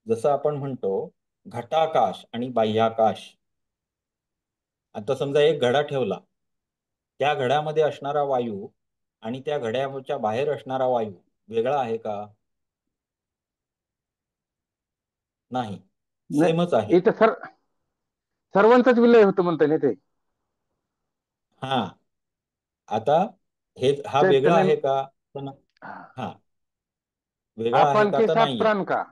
जसं आपण म्हणतो घटाकाश आणि बाह्याकाश. आता समजा एक घडा ठेवला, त्या घड्यामध्ये असणारा वायू आणि त्या घड्याच्या बाहेर असणारा वायू वेगळा आहे का? नाही, सेमच नाही, आहे. इथं सर्वांचाच विलय होतो म्हणता येईल इथे. हा, आता हा वेगळा चैतन्य. आहे का? पण हा, वेगळा आहे अपन का? के तर साथ नाहीये. प्राण का.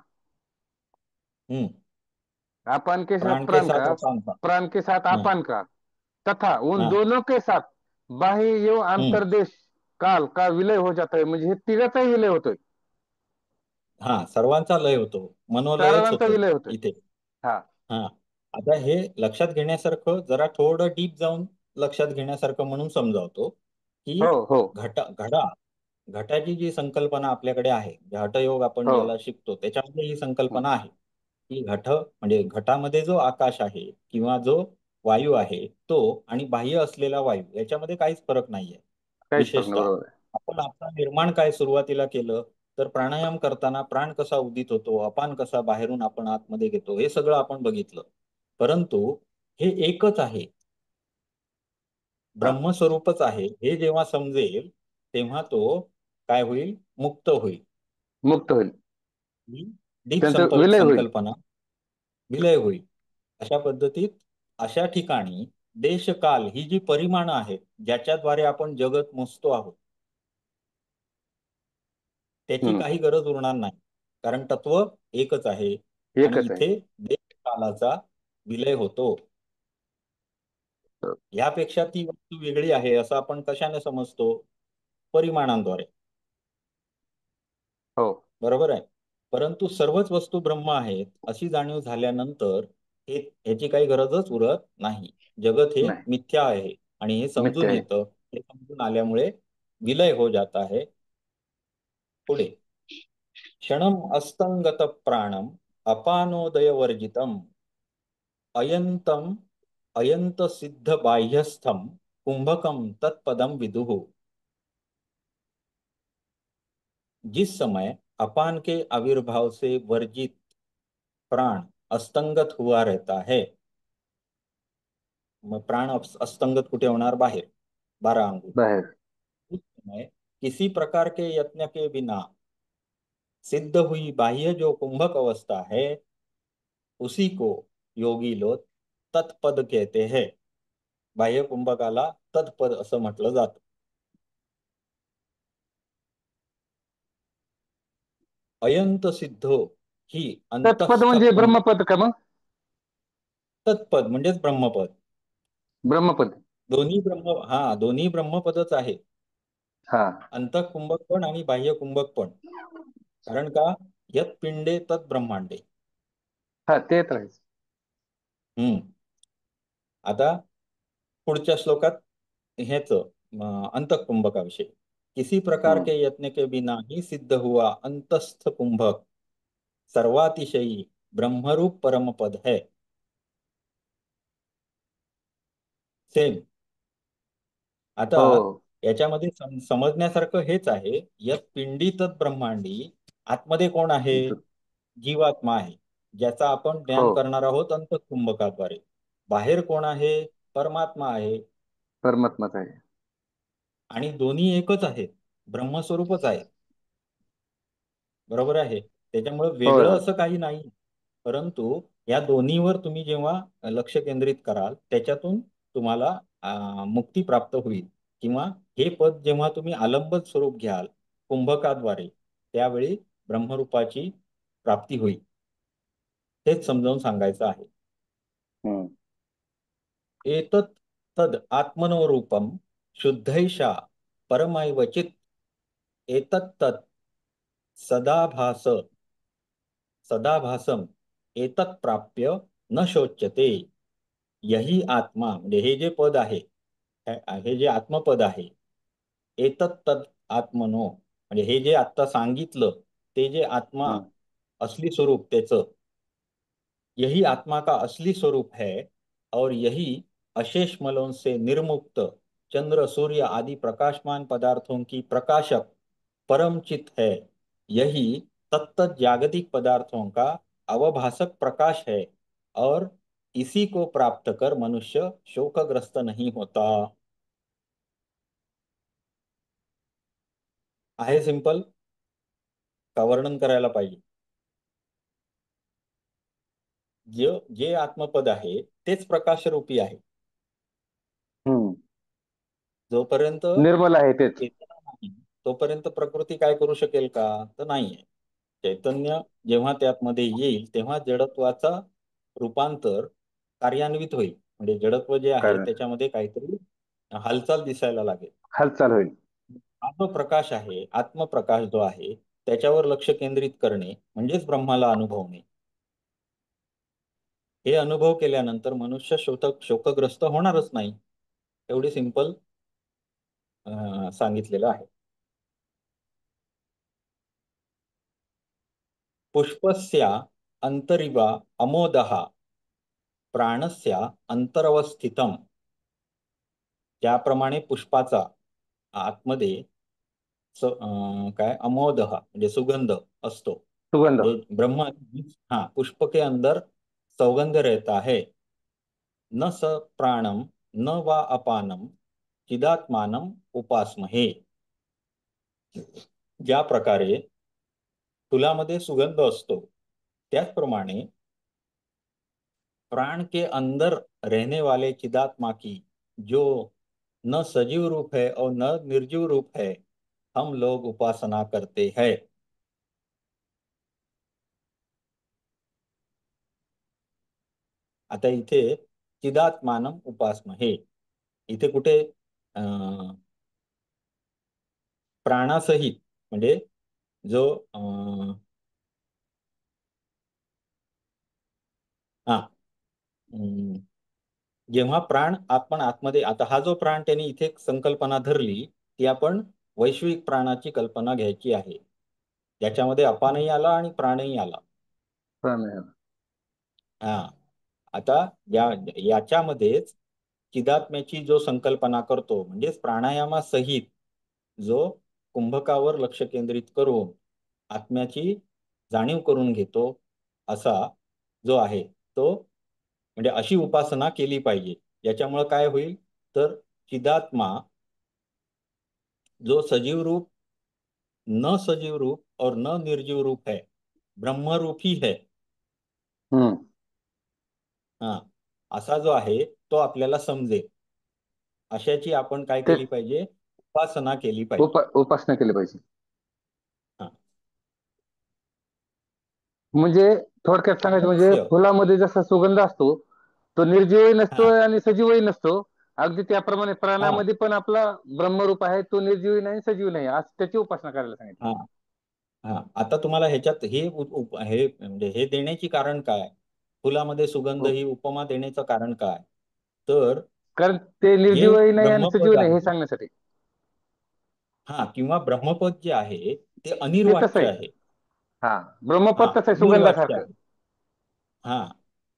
हम्म. अपन के साथ प्राण के प्राण साथ का. अपान का. प्राण के साथ हाँ, अपन का तथा उन हाँ, दोनों के साथ बाह्य एवं हम्म, अंतर्देश काल का विलय हो जाता है. म्हणजे हे तिघाचाही विलय होतोय. हा, सर्वांचा लय होतो, मनोलयच सर्वांचा होतोय विलय होतोय. इथे. हा. हा, आता हे लक्षात घेण्यासारखं, जरा थोडं डीप जाऊन लक्षात घेण्यासारखं म्हणून समजावतो, की हो हो घडा घटाची जी संकल्पना आपल्याकडे आहे, घटयोग आपण हो. ज्याला शिकतो, त्याच्यामध्ये ही संकल्पना आहे की म्हणजे घटामध्ये जो आकाश आहे किंवा जो वायू आहे तो आणि बाह्य असलेला वायू याच्यामध्ये काहीच फरक नाहीये. काहीच फरक नाही. विशेषतः बरोबर आहे. आपण आपलं निर्माण काय सुरुवातीला केलं, तर प्राणायाम करताना प्राण कसा उदित होतो, अपान कसा बाहेरून आपण आतमध्ये घेतो, हे सगळं आपण बघितलं. परंतु हे एकच आहे, हा. ब्रह्मस्वरूपच आहे, हे जेव्हा समजेल तेव्हा तो काय होईल? मुक्त होईल. मुक्त होईल. डीप त्यांचा विलय होईल. संकल्पना विलय होईल. अशा पद्धतीत अशा ठिकाणी देश काल ही जी परिमाणं आहेत ज्याच्याद्वारे आपण जगत मोजतो आहोत, त्याची हम्म. काही गरज उरणार नाही, कारण तत्व एकच आहे. आणि एकच आहे. इथे देश कालाचा विलय होतो. यापेक्षा ती वस्तू वेगळी आहे असं आपण कशाने समजतो? परिमाणांद्वारे. हो. बरोबर आहे. परंतु सर्वच वस्तू ब्रह्म आहेत अशी जाणीव झाल्यानंतर ह्याची काही गरजच उरत नाही. जगत हे नाही, मिथ्या आहे आणि हे मिथ्या समजून आहे. येतं. हे समजून आल्यामुळे विलय हो जाता है. पुढे क्षणम अस्तंगत प्राणम अपानोदय वर्जितम अयंतम अयंत सिद्ध बाह्यस्थम कुंभकम तत्पदम विदुः। जिस समय अपान के आविर्भाव से वर्जित प्राण अस्तंगत हुआ रहता है, मग प्राण अस्तंगत कुठे होणार? बाहेर, 12 अंगुल। बाहेर। उस समय किसी प्रकार के यत्न के बिना सिद्ध हुई बाह्य जो कुंभक अवस्था है, उसी को योगी लोग तत्पद कहते हैं। बाह्य कुंभकाला तत्पद असं म्हटलं जातं। अयंत सिद्धो ही तत्पद अंतस्थ म्हणजे कुंभ, ब्रह्मपद का मग? तत्पद म्हणजेच ब्रह्मपद। ब्रह्मपद। दोन्ही ब्रह्मपदच आहे, हा अंतः कुंभक पण आणि बाह्य कुंभक पण। कारण का? यत पिंडे तत् ब्रह्मांडे। हा, ते तर आहेच. हम्म आता पुढच्या श्लोकात हेच अंतःकुंभकाविषयी, किसी प्रकार हम्म. के यत्न के बिना ही सिद्ध हुआ अंतस्थ कुंभक सर्वातिशयी ब्रह्मरूप परम पद है। सेम। आता हो याच्यामध्ये समजण्यासारखं हेच आहे, यत पिंडी तत् ब्रह्मांडी, आतमध्ये कोण आहे? जीवात्मा आहे, ज्याचा आपण हो, ज्ञान करणार आहोत अंतःकुंभकाद्वारे। बाहेर कोण आहे? परमात्मा आहे। परमात्माच आहे. आणि दोन्ही एकच आहेत, ब्रह्मस्वरूपच आहे। बरोबर आहे, त्याच्यामुळे होय वेगळं होय. असं काही नाही। परंतु या दोन्हीवर तुम्ही जेव्हा लक्ष केंद्रित कराल, त्याच्यातून तुम्हाला मुक्ती प्राप्त होईल। किंवा हे पद जेव्हा तुम्ही आलंबन स्वरूप घ्याल कुंभकाद्वारे, त्यावेळी ब्रह्मरूपाची प्राप्ती होईल। तेच समजावून सांगायचं आहे। हम्म. एतत् तद आत्मनो रूपम शुद्धैषा परमैवचित एतत् तत् सदाभास सदाभासम एतत् प्राप्य न शोच्यते। यही आत्मा, म्हणजे हे जे पद आहे, हे जे आत्मपद आहे, एतत् तद आत्मनो, म्हणजे हे जे आता सांगितलं ते जे आत्मा हम्म. असली स्वरूप त्याचं, यही आत्मा का असली स्वरूप है और यही अशेष मलों से निर्मुक्त चंद्र सूर्य आदि प्रकाशमान पदार्थों की प्रकाशक परम चित है। यही तत्त जागतिक पदार्थों का अवभासक प्रकाश है और इसी को प्राप्त कर मनुष्य शोकग्रस्त नहीं होता। आहे सिंपल का वर्णन करायला पाहिजे? जे आत्मपद आहे तेच प्रकाशरूपी आहे। हम्म. जोपर्यंत निर्मल आहे तेच. चेतना नाही तोपर्यंत प्रकृती काय करू शकेल का? तर नाहीये। चैतन्य जेव्हा त्यातमध्ये येईल तेव्हा जडत्वाचा रूपांतर कार्यान्वित होईल, म्हणजे जडत्व जे आहे कारण त्याच्यामध्ये काहीतरी हालचाल दिसायला लागेल। हालचाल होईल. हा जो प्रकाश आहे, आत्मप्रकाश जो आहे, त्याच्यावर लक्ष केंद्रित करणे म्हणजेच ब्रह्माला अनुभवणे। हे अनुभव केल्यानंतर मनुष्य शोकग्रस्त होणारच नाही। एवढी सिंपल सांगितलेलं आहे। पुष्पस्या अंतरिवा अमोदः प्राणस्या अंतरवस्थितम। ज्याप्रमाणे पुष्पाचा आतमध्ये काय अमोदः म्हणजे सुगंध असतो, सुगंध। म्हणजे ब्रह्म, हाँ पुष्प के अंदर सौगंध रहता है। न स प्राणम न वा अपानम चिदात्मानम उपासमहे। ज्या प्रकारे फुलामध्ये सुगंध असतो, त्याचप्रमाणे प्राण के अंदर रहने वाले चिदात्मा की जो न सजीव रूप है और न निर्जीव रूप है, हम लोग उपासना करते हैं। आता इथे चिदात्मानम उपासमहे, इथे कुठे प्राणासहित, म्हणजे जो हा. हम्म, जेव्हा प्राण आपण आतमध्ये, आता हा जो प्राण त्यांनी इथे एक संकल्पना धरली, ती आपण वैश्विक प्राणाची कल्पना घ्यायची आहे. त्याच्यामध्ये अपानही आला आणि प्राणही आला. प्राणायाम. हा. आता याच्यामध्येच चिदात्म्याची जो संकल्पना करतो, म्हणजेच प्राणायामासहित जो कुंभकावर लक्ष केंद्रित करून आत्म्याची जाणीव करून घेतो, असा जो आहे तो, म्हणजे अशी उपासना केली पाहिजे. याच्यामुळे काय होईल, तर चिदात्मा जो सजीव रूप, न सजीव रूप और न निर्जीव रूप है, ब्रह्म रूप ही है, हम्म. हा, असा जो आहे तो आपल्याला समजेल, अशाची आपण काय ते केली पाहिजे, उपासना केली पाहिजे. उपासना केली पाहिजे. हा. म्हणजे थोडक्यात सांगायचं म्हणजे प्राणस्य. फुलामध्ये जसा सुगंध असतो, तो निर्जीवही नसतो हा. आणि सजीवही नसतो. अगदी त्याप्रमाणे हा. प्राणामध्ये पण आपला ब्रह्मरूप आहे, तो निर्जीवी नाही सजीव नाही, आज त्याची उपासना करायला सांगितली. हा. हा. आता तुम्हाला ह्याच्यात हे म्हणजे हे देण्याची कारण काय, फुलामध्ये सुगंध हो. ही उपमा देण्याचं कारण काय, तर कारण ते जे निर्जीवही नाही आणि सजीव ब्रह्मपद नाही हे आहे, सांगण्यासाठी. हा, किंवा ब्रह्मपद जे आहे ते ते तसं अनिर्वाच्य आहे. आहे. हा, हा, ब्रह्मपद तसं आहे अनिर्वाच्य सुगंधासारखं. आहे. हा,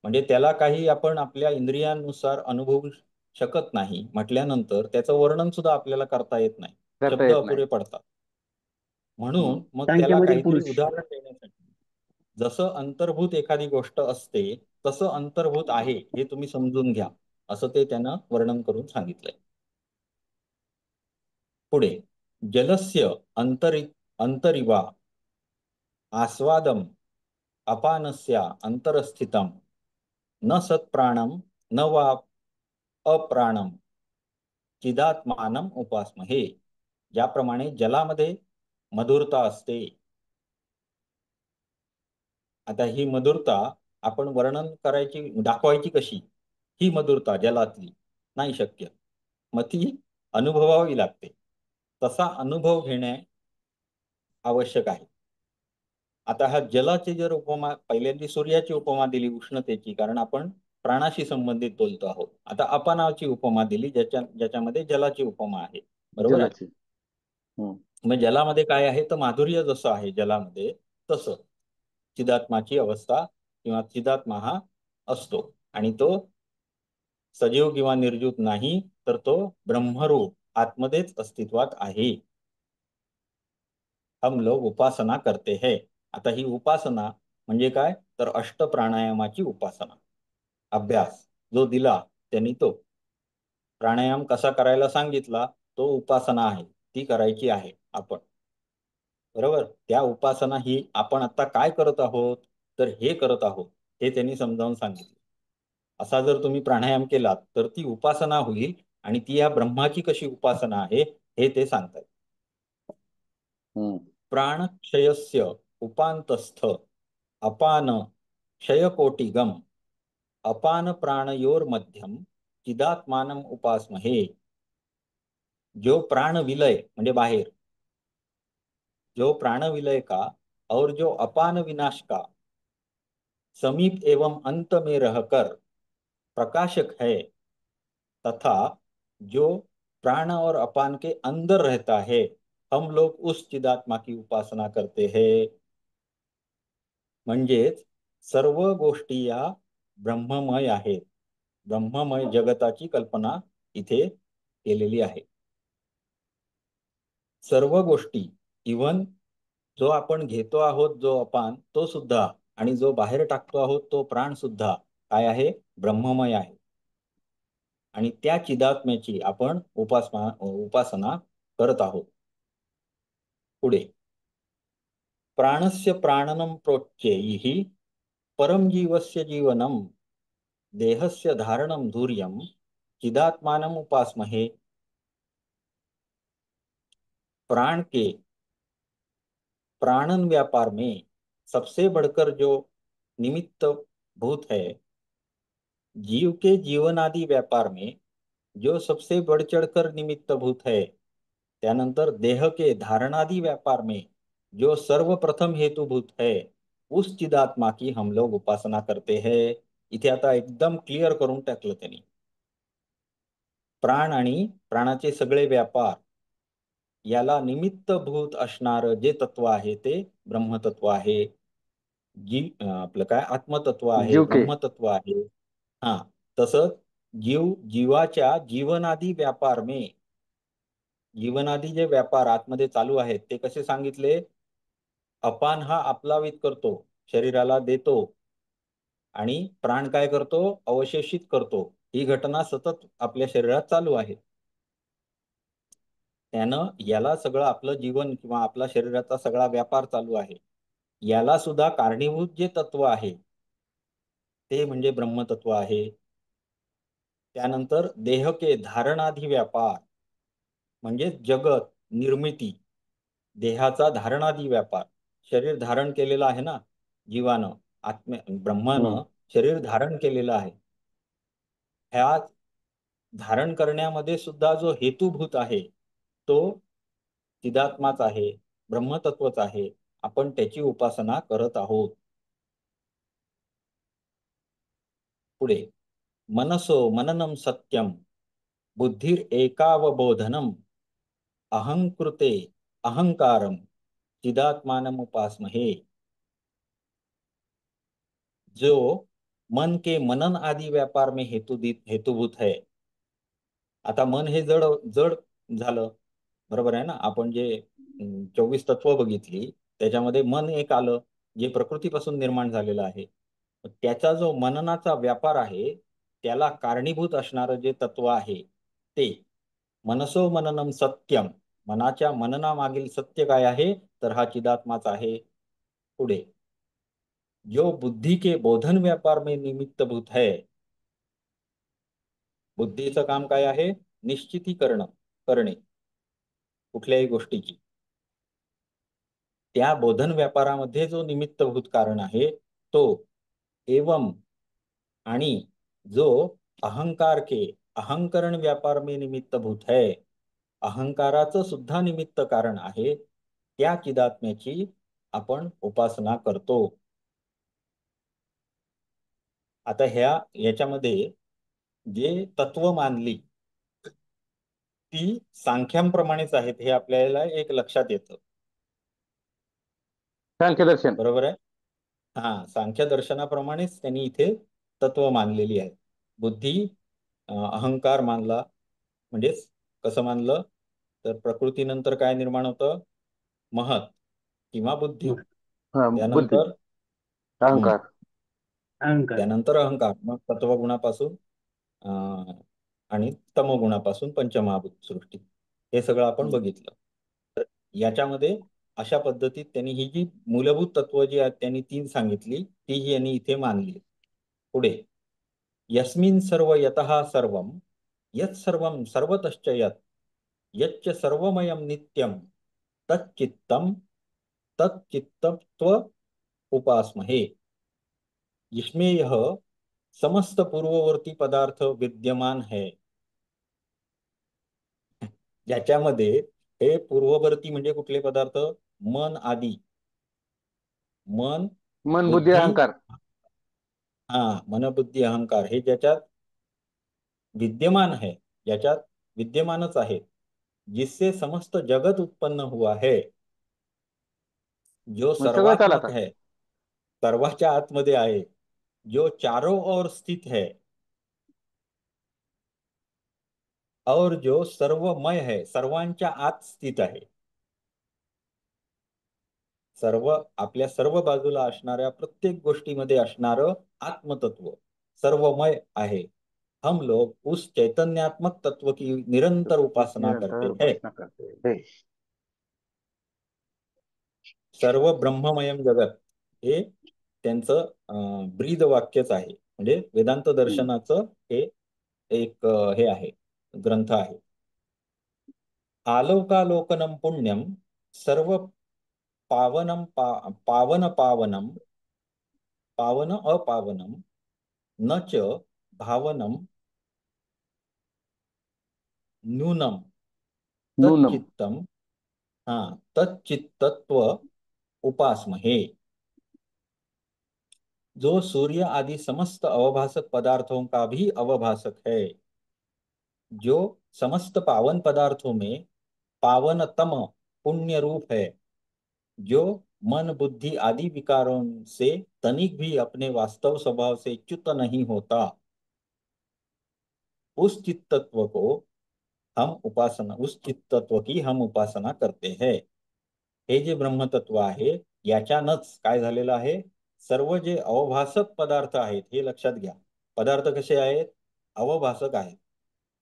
म्हणजे त्याला काही आपण आपल्या इंद्रियांनुसार अनुभवू शकत नाही म्हटल्यानंतर त्याचं वर्णन सुद्धा आपल्याला करता येत नाही, करता शब्द येत नाही. अपुरे पडतात. हम्म. म्हणून मग त्याला सांख्यामधील काहीतरी पुरुष. उदाहरण देण्यासाठी, जसं अंतर्भूत एखादी गोष्ट असते तसं अंतर्भूत आहे हे तुम्ही समजून घ्या, असं ते त्यानं वर्णन करून सांगितलंय. पुढे, जलस्य अंतरिवा आस्वादम अपानस्य अंतरस्थितम न सत्प्राणम न वा अप्राणम चिदात्मानम उपासमहे. ज्याप्रमाणे जलामध्ये मधुरता असते, आता ही मधुरता आपण वर्णन करायची, दाखवायची कशी, ही मधुरता जलातली नाही शक्य, मग ती अनुभवावी लागते. तसा अनुभव घेणे आवश्यक आहे. आता हा जलाची जर उपमा, पहिल्यांदा सूर्याची उपमा दिली उष्णतेची, कारण आपण प्राणाशी संबंधित बोलतो आहोत. आता अपानाची उपमा दिली, ज्याच्यामध्ये जलाची उपमा आहे, बरोबर आहे. जलाची. हम्म. मग जलामध्ये काय आहे, तर माधुर्य जसं आहे जलामध्ये, तसं चिदात्माची अवस्था किंवा चिदात्मा हा असतो, आणि तो सजीव किंवा निर्जीव नाही, तर तो ब्रह्मरूप आतमध्येच अस्तित्वात आहे. हम लोग उपासना करते हैं. आता ही उपासना म्हणजे काय, तर अष्ट प्राणायामाची उपासना, अभ्यास जो दिला त्यांनी, तो प्राणायाम कसा करायला सांगितला, तो उपासना आहे, ती करायची आहे आपण, बरोबर. त्या उपासना ही आपण आता काय करत आहोत, तर हे करत आहोत, हे त्यांनी समजावून सांगितलं. असा जर तुम्ही प्राणायाम केलात तर ती उपासना होईल, आणि ती या ब्रह्माची कशी उपासना आहे हे ते सांगतात. हम्म. प्राणक्षयस्य उपांतस्थ अपान क्षयकोटिगम अपान प्राणयोर्मध्यम चिदात्मानम उपासमहे. जो प्राण विलय म्हणजे बाहेर, जो प्राण विलय का और जो अपान विनाश का समीप एवं अंत में रहकर प्रकाशक है, तथा जो प्राण और अपान के अंदर रहता है, हम लोग उस चिदात्मा की उपासना करते हैं. म्हणजेच सर्व गोष्टी या ब्रह्ममय आहेत, ब्रह्ममय जगताची कल्पना इथे केलेली आहे. सर्व गोष्टी, इवन जो आपण घेतो आहोत जो अपान, तो सुद्धा, आणि जो बाहेर टाकतो आहोत तो प्राण सुद्धा काय आहे, ब्रह्ममय आहे. आणि त्या चिदात्म्याची आपण उपासना करत आहोत. पुढे, प्राणस्य प्राणनम प्रोच्चैः परम जीवस्य जीवनम देहस्य धारणम धूर्यम चिदात्मानम उपासमहे. प्राण के प्राणन व्यापार में सबसे बढ़कर जो निमित्त भूत है, जीव के जीवनादि व्यापार में जो सबसे बढ़ चढ़कर निमित्त भूत है, त्यानंतर देह के धारणादि व्यापार में जो सर्वप्रथम हेतुभूत है, उस चिदात्मा की हम लोग उपासना करते हैं. इथे आता एकदम क्लिअर करून टाकलं त्यांनी. प्राण आणि प्राणाचे सगळे व्यापार याला निमित्तभूत असणार जे तत्व आहे ते ब्रह्मतत्व आहे. आपलं काय आत्मतत्व आहे, जीव के ब्रह्मतत्व आहे. हा, तसंच जीवाच्या जीवनादी व्यापार जीवनादी जे व्यापार आतमध्ये चालू आहेत ते कसे सांगितले? अपान हा आप्लावित करतो, शरीराला देतो, आणि प्राण काय करतो? अवशेषित करतो. ही घटना सतत आपल्या शरीरात चालू आहे. त्यानं याला सगळं आपलं जीवन किंवा आपला शरीराचा सगळा व्यापार चालू आहे. याला सुद्धा कारणीभूत जे तत्व आहे ते म्हणजे ब्रह्मतत्व आहे. त्यानंतर देहके धारणाधी व्यापार म्हणजे जगत निर्मिती, देहाचा धारणादी व्यापार. शरीर धारण केलेलं आहे ना जीवानं, ब्रह्मानं शरीर धारण केलेलं आहे. ह्या धारण करण्यामध्ये सुद्धा जो हेतुभूत आहे तो चिदात्माच आहे, ब्रह्मतत्वच आहे. आपण त्याची उपासना करत आहोत. पुढे मनसो मननम सत्यम बुद्धिर एकावबोधनम अहंकृते अहंकारम चिदात्मानम उपासमहे. जो मन के मनन आदि व्यापार में हेतुभूत है. आता मन हे जड जड झालं, बरोबर आहे ना. आपण जे 24 तत्व बघितली त्याच्यामध्ये मन एक आलं जे प्रकृतीपासून निर्माण झालेलं आहे. त्याचा जो मननाचा व्यापार आहे त्याला कारणीभूत असणारं जे तत्व आहे ते मनसो मननम सत्यम. मनाच्या मननामागील सत्य काय आहे? तर हा चिदात्माच आहे. पुढे जो बुद्धि के बोधन व्यापार में निमित्तभूत है. बुद्धीचं काम काय आहे? निश्चितीकरण करणे कुठल्याही गोष्टीची. त्या बोधन व्यापारामध्ये जो निमित्तभूत कारण आहे तो एवं, आणि जो अहंकार के अहंकरण व्यापार में निमित्तभूत है, अहंकाराचं सुद्धा निमित्त कारण आहे, त्या चिदात्म्याची आपण उपासना करतो. आता याच्यामध्ये जे तत्व मानली ती सांख्यांप्रमाणेच आहेत हे आपल्याला एक लक्षात येतं. सांख्य दर्शन. बरोबर आहे. हा, सांख्य दर्शनाप्रमाणेच त्यांनी इथे तत्व मानलेली आहेत. बुद्धी अहंकार मानला, म्हणजेच कसं मानलं तर प्रकृतीनंतर काय निर्माण होतं? महत किंवा बुद्धी. बुद्धी, त्यानंतर अहंकार. अहंकार. त्यानंतर अहंकार, मग तत्वगुणापासून आणि तमोगुणापासून पंचमहाभूत सृष्टी. हे सगळं आपण बघितलं. तर याच्यामध्ये अशा पद्धतीत त्यांनी ही जी मूलभूत तत्व जी आहेत त्यांनी 3 सांगितली तीही यांनी इथे मानली. पुढे यस्मिन सर्व यतः सर्वम यत् सर्वम सर्वतश्च यत् यच्च सर्वमयम नित्यम तच्चित्तम तच्चित्तत्व उपासमहे. इसमें यह समस्त पूर्ववर्ती पदार्थ विद्यमान है. ज्याच्यामध्ये हे पूर्ववर्ती म्हणजे कुठले पदार्थ? मन आदी, मन मन, बुद्धी, बुद्धी, अहंकार. हा, मन बुद्धी अहंकार हे ज्याच्यात विद्यमान है, ज्याच्यात विद्यमानच आहे, जिससे समस्त जगत उत्पन्न हुआ है, जो मग सगळं चाल सर्वात्मक आता. है, सर्वाच्या आतमध्ये आहे, जो चारों ओर स्थित है, और जो सर्वमय है, सर्वांच्या आत स्थित आहे. आपल्या सर्व बाजूला असणाऱ्या प्रत्येक गोष्टीमध्ये असणारं आत्मतत्व सर्वमय आहे. हम लोग उस चैतन्यात्मक तत्व की निरंतर उपासना निरंतर करते हैं. उपासना करते हैं. सर्व ब्रह्ममयम जगत हे त्यांचं ब्रीद वाक्यच आहे. म्हणजे वेदांत दर्शनाचं हे एक हे आहे, ग्रंथ आहे. आलोकालोकनम पुण्यम सर्व पावनम पावन पावनम पावन अपावनम न च भावनम नूनम नूनम. तच्चित्तम, हा, तच्चित्तत्व उपासमहे. जो सूर्य आदि समस्त अवभासक पदार्थों का भी अवभासक है, जो समस्त पावन पदार्थों में पावनतम पुण्य रूप है, जो मन बुद्धि आदि विकारों से तनिक भी अपने वास्तव स्वभाव से च्युत नहीं होता, उस चित्त तत्व की हम उपासना करते हैं. हे जे ब्रह्मतत्व आहे, याच्यानच काय झालेलं आहे, सर्व जे अवभासक पदार्थ आहेत हे लक्षात घ्या. पदार्थ कसे आहेत? अवभासक आहेत,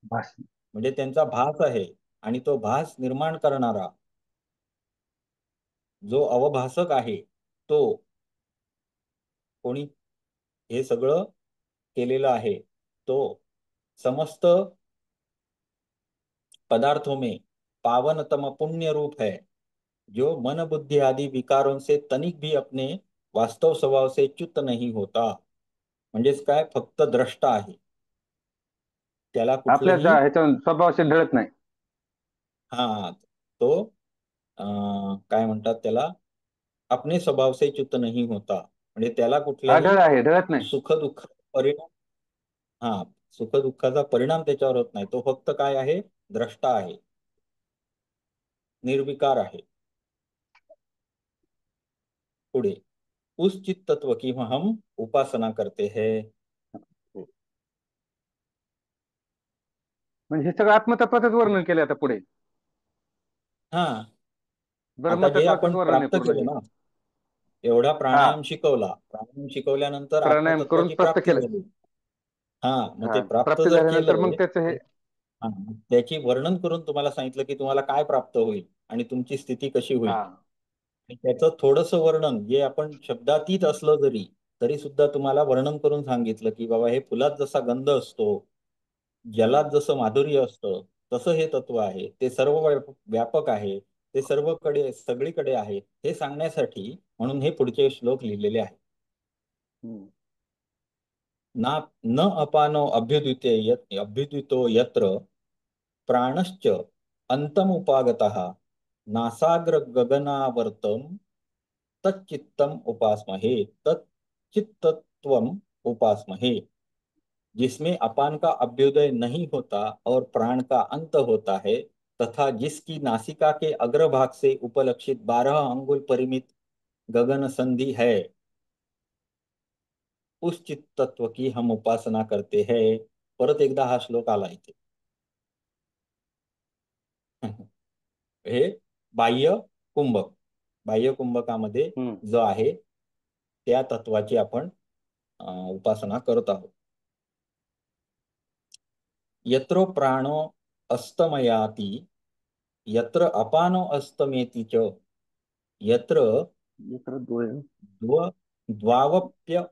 भास म्हणजे त्यांचा भास आहे. आणि तो भास निर्माण करणारा जो अवभासक आहे, तो कोणी हे सगळं केलेलं आहे, तो समस्त पदार्थों में पावनतम पुण्य रूप है, जो मन बुद्धि आदि विकारों से तनिक भी अपने वास्तव स्वभाव से च्युत नहीं होता. म्हणजेच काय, फक्त द्रष्टा आहे, त्याला आपल्या कुठलंही ह्याच्या स्वभावाशी ढळत नाही. हा तो काय म्हणतात त्याला, अपने स्वभाव से च्युत नहीं होता, म्हणजे त्याला कुठल्याही आढळ आहे, ढळत नाही. सुख दुःख परिणाम, हा सुख दुःखाचा परिणाम त्याच्यावर होत नाही. तो फक्त काय आहे, द्रष्टा आहे, निर्विकार आहे. पुढे, उस चित्त तत्व की हम उपासना करते हैं. म्हणजे हे सगळं आत्मतत्वाचंच वर्णन केलं आता पुढे. हा, आता जे ब्रह्मतत्वाचंच आपण वर्णन आहे प्राप्त पूर्ण केलं हे. ना, एवढा हा, प्राणायाम शिकवला, प्राणायाम शिकवल्यानंतर प्राणायाम करून आत्मतत्वाची स्पष्ट प्राप्ती केलं. झाली. हा, मग ते हा, प्राप्त प्राप्ती जर झाल्यानंतर मग केलं, त्याचं हे. हा, त्याची वर्णन करून तुम्हाला सांगितलं की तुम्हाला काय प्राप्त होईल आणि तुमची स्थिती कशी होईल. हा, आणि त्याचं थोडस वर्णन, जे आपण शब्दातीत असलं जरी तरी सुद्धा तुम्हाला वर्णन करून सांगितलं की बाबा, हे फुलात जसा गंध असतो, जलात जसं माधुर्य असतं, तसं हे तत्व आहे. ते सर्व व्यापक आहे, ते सर्वकडे सगळीकडे आहे, हे सांगण्यासाठी म्हणून हे पुढचे श्लोक लिहिलेले आहेत. हम्म. ना न अपानो अभ्युदितो यत्र प्राणश्च अंतमुपागतः नासाग्र गगनावर्तम तच्चित्तम उपासमहे, तच्चित्तत्वम उपासमहे. जिसमें अपान का अभ्युदय नहीं होता और प्राण का अंत होता है, तथा जिसकी नासिका के अग्रभाग से उपलक्षित 12 अंगुल परिमित गगन संधि है, उस चित्त तत्व की हम उपासना करते हैं. परत एकदा हा श्लोक आला इथे. हे बाह्य कुंभक, बाह्य कुंभकामध्ये हम्म. जो आहे त्या तत्वाची आपण उपासना करत आहोत. यत्रो प्राणो अस्तमयाति, यत्र अपानो अस्तमेति च, यत्र द्व द्वावप्य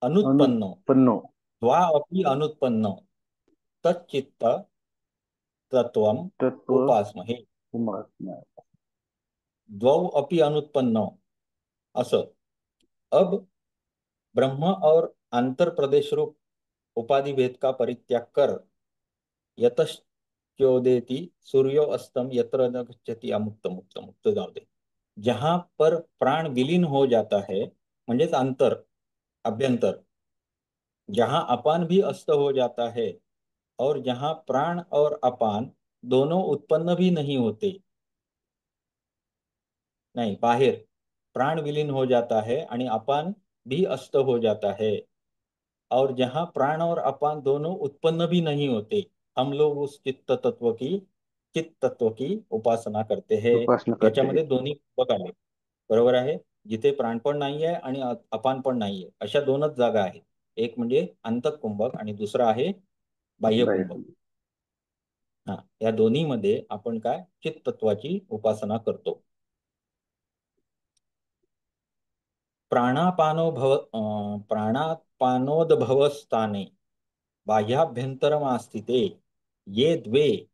अनुत्पन्नो, अनुत्पन्नो द्वा अपि अनुत्पन्नो तच्चित्त तत्वम तत्व उपासमहे. उपासना. द्वौ अपि अनुत्पन्नो, असं. अब ब्रह्म और अंतर प्रदेश रूप उपाधि भेद का परित्याग कर यतश्चोदेति सूर्यो अस्तम यत्र न गच्छति अमुक्त मुक्त मुक्त, जाऊ दे. जहां पर प्राण विलीन हो जाता है, म्हणजेच अंतर, अभ्यंतर, जहां अपान भी अस्त हो जाता है, और जहां प्राण और अपान दोनों उत्पन्न भी नहीं होते, नहीं, बाहेर प्राण विलीन हो जाता है आणि अपान भी अस्त हो जाता है, और जहां प्राण और अपान दोनों उत्पन्न भी नहीं होते, हम लोग उस चित्त तत्व की उपासना करते हैं. उपासना करते हैं. याच्यामध्ये दोन्ही बघाले, बरोबर आहे. जिथे प्राण पण नाहीये आणि अपान पण नाहीये, अशा दोनच जागा आहेत. एक म्हणजे अंतःकुंभक आणि दुसरा आहे बाह्य कुंभक. हा, या दोन्ही मध्ये आपण काय, चित्त तत्वाची उपासना करतो. प्राणापानोद्भव स्थाने बाह्याभ्यंतरमास्थिते ये द्वे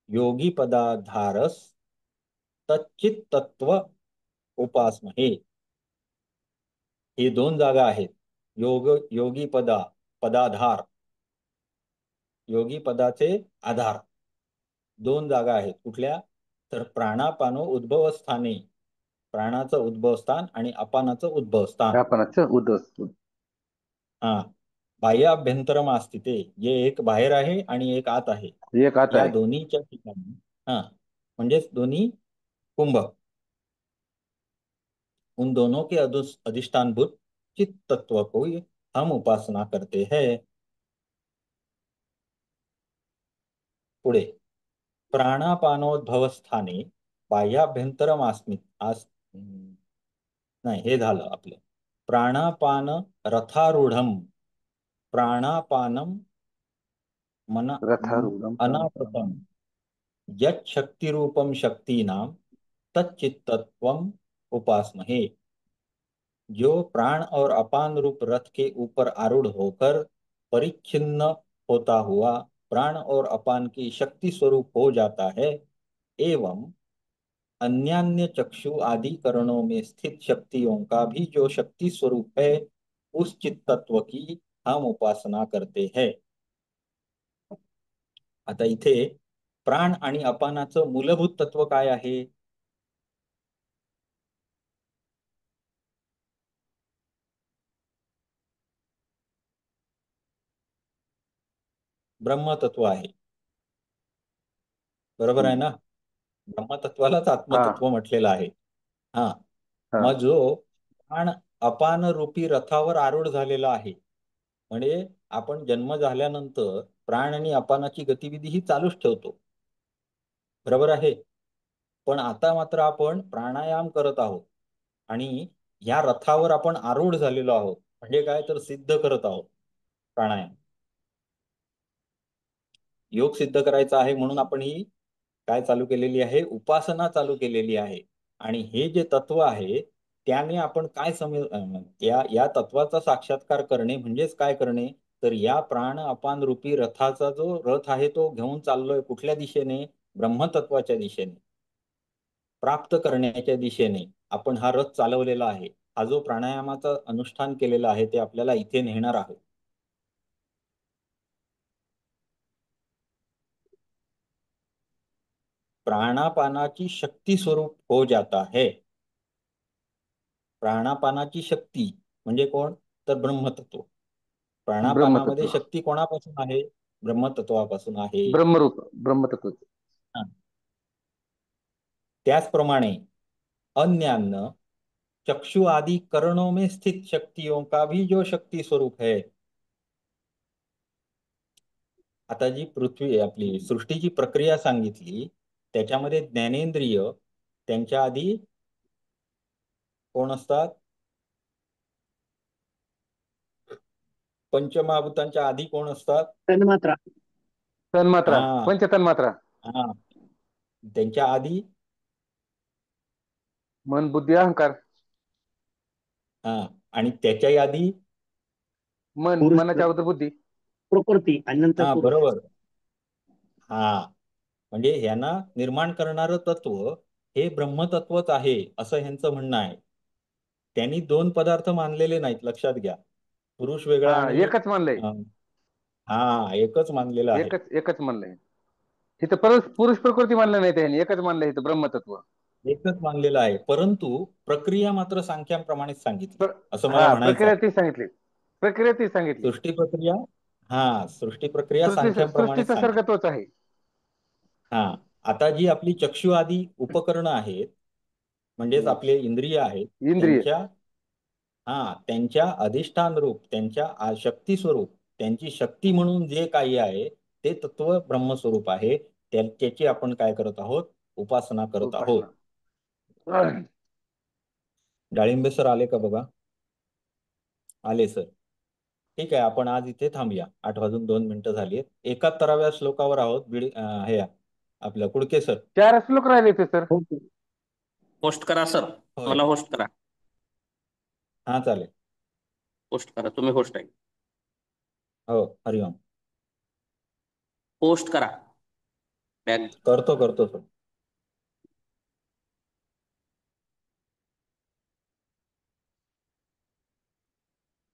योगी पदाधारस तच्चित्तत्व उपासमहे. हे दोन जागा आहेत. योगी पदाधार, योगी पदाचे आधार दोन जागा आहेत. कुठल्या? तर प्राणापानो उद्भव स्थानी, प्राणाचं उद्भवस्थान आणि अपानाचं उद्भवस्थान. अपानाचं उद्भव. हा, बाह्य अभ्यंतरम अस्तिते, जे एक बाहेर आहे आणि एक आत आहे, एक आता या आहे. दोन्हीच्या ठिकाणी, हा, म्हणजेच दोन्ही कुंभ, उन दोनों के अधिष्ठानभूत चित्त तत्व को हम उपासना करते हैं. पुढे, प्राणापानोद्भव स्थाने बाह्याभ्यंतरम नाही, हे झालं आपलं. प्राणापान रथारूढम प्राणापानम मन रथारूढम अनावृतम यत् शक्तिरूपम शक्तीनां तच्चित्तत्वम उपासमहे. जो प्राण और अपान रूप रथ के ऊपर आरूढ़ होकर परिच्छिन्न होता हुआ प्राण और अपान की शक्ति स्वरूप हो जाता है, एवं अन्यान्य चक्षु आदि करणों में स्थित शक्तियों का भी जो शक्ति स्वरूप है, उस चित्त तत्व की हम उपासना करते हैं. आता इथे प्राण आणि अपानाचं मूलभूत तत्व काय आहे? ब्रह्मतत्व आहे. बरोबर आहे ना? ब्रह्मतत्वालाच हा आत्मतत्व म्हटलेलं आहे. हा, हा मग जो प्राण अपान रूपी रथावर आरूढ झालेला आहे, म्हणजे आपण जन्म झाल्यानंतर प्राण आणि अपानाची गतिविधी ही चालूच ठेवतो. बरोबर आहे. पण आता मात्र आपण प्राणायाम करत आहोत आणि या रथावर आपण आरूढ झालेलो आहोत, म्हणजे काय तर सिद्ध करत आहोत. प्राणायाम योग सिद्ध करायचा आहे म्हणून आपण ही काय चालू केलेली आहे? उपासना चालू केलेली आहे. आणि हे जे तत्व आहे त्याने आपण काय या तत्वाचा साक्षात्कार करणे म्हणजेच काय करणे? तर या प्राण अपान रूपी रथाचा जो रथ आहे तो घेऊन चाललोय कुठल्या दिशेने? ब्रह्मतत्वाच्या दिशेने, प्राप्त करण्याच्या दिशेने आपण हा रथ चालवलेला आहे. हा जो प्राणायामाचा अनुष्ठान केलेला आहे ते आपल्याला इथे नेणार आहोत. प्राणापानाची शक्ती स्वरूप हो जाता है. प्राणापानाची शक्ती म्हणजे कोण? तर ब्रह्मतत्व. प्राणापानामध्ये ब्रह्मतत्व, शक्ती कोणापासून आहे? ब्रह्मतत्वापासून आहे. ब्रह्मरूप ब्रह्मतत्व. हा. त्याचप्रमाणे अन्यान्य चक्षु आदि करणों में स्थित शक्तियों का भी जो शक्ती स्वरूप है. आता जी पृथ्वी आपली सृष्टीची प्रक्रिया सांगितली त्याच्यामध्ये ज्ञानेंद्रिय त्यांच्या आधी कोण असतात? पंचमहाभूतांच्या आधी कोण असतात? तन्मात्रा. तन्मात्रा, हा, पंचतन्मात्रा. हा, त्यांच्या आधी मन, बुद्धी, अहंकार. हा, आणि त्याच्याही आधी पुरुष मनाच्या अगोदर बुद्धी. प्रकृती आणि नंतर हा, पुरुष. बरोबर. हा, म्हणजे ह्यांना निर्माण करणारं तत्व हे ब्रह्मतत्वच आहे असं ह्यांचं म्हणणं आहे. त्यांनी दोन पदार्थ मानलेले नाहीत, लक्षात घ्या. पुरुष वेगळा हा, आणि एकच मानलंय. हा, एकच मानलेलं आहे. एकच मानलंय. इथं पुरुष प्रकृती मानलं नाही त्यांनी, एकच मानलंय इथं ब्रह्मतत्व. एकच मानलेलं आहे, परंतु प्रक्रिया मात्र सांख्यांप्रमाणेच सांगितली असं मला हा, म्हणायचं प्रक्रिया आहे. ती सांगितली. प्रक्रिया ती सांगितली. सृष्टी प्रक्रिया, हा, सृष्टी प्रक्रिया सांख्यांप्रमाणेच सृष्टीचा सर्ग सांगितली. तोच आहे. हा, आता जी आपली चक्षु आदी उपकरणं आहेत म्हणजेच आपले इंद्रिय आहेत इंद्रिय. त्यांच्या, हा, त्यांच्या अधिष्ठान रूप, त्यांच्या शक्ती स्वरूप, त्यांची शक्ती म्हणून जे काही आहे ते तत्व ब्रह्मस्वरूप आहे. त्याची आपण काय करत आहोत? उपासना करत आहोत. उपासना. डाळिंबे सर आले का बघा? आले सर. ठीक आहे, आपण आज इथे थांबूया. 8:02 झाली. 71व्या श्लोकावर आहोत. हे आपलं कुडके सर. 4 श्लोक राहिले ते सर. होस्ट करा सर, होय. मला होस्ट करा. हा, चालेल. होस्ट करा, तुम्ही होस्ट आहे. हो, हरिओम. होस्ट करा. करतो सर.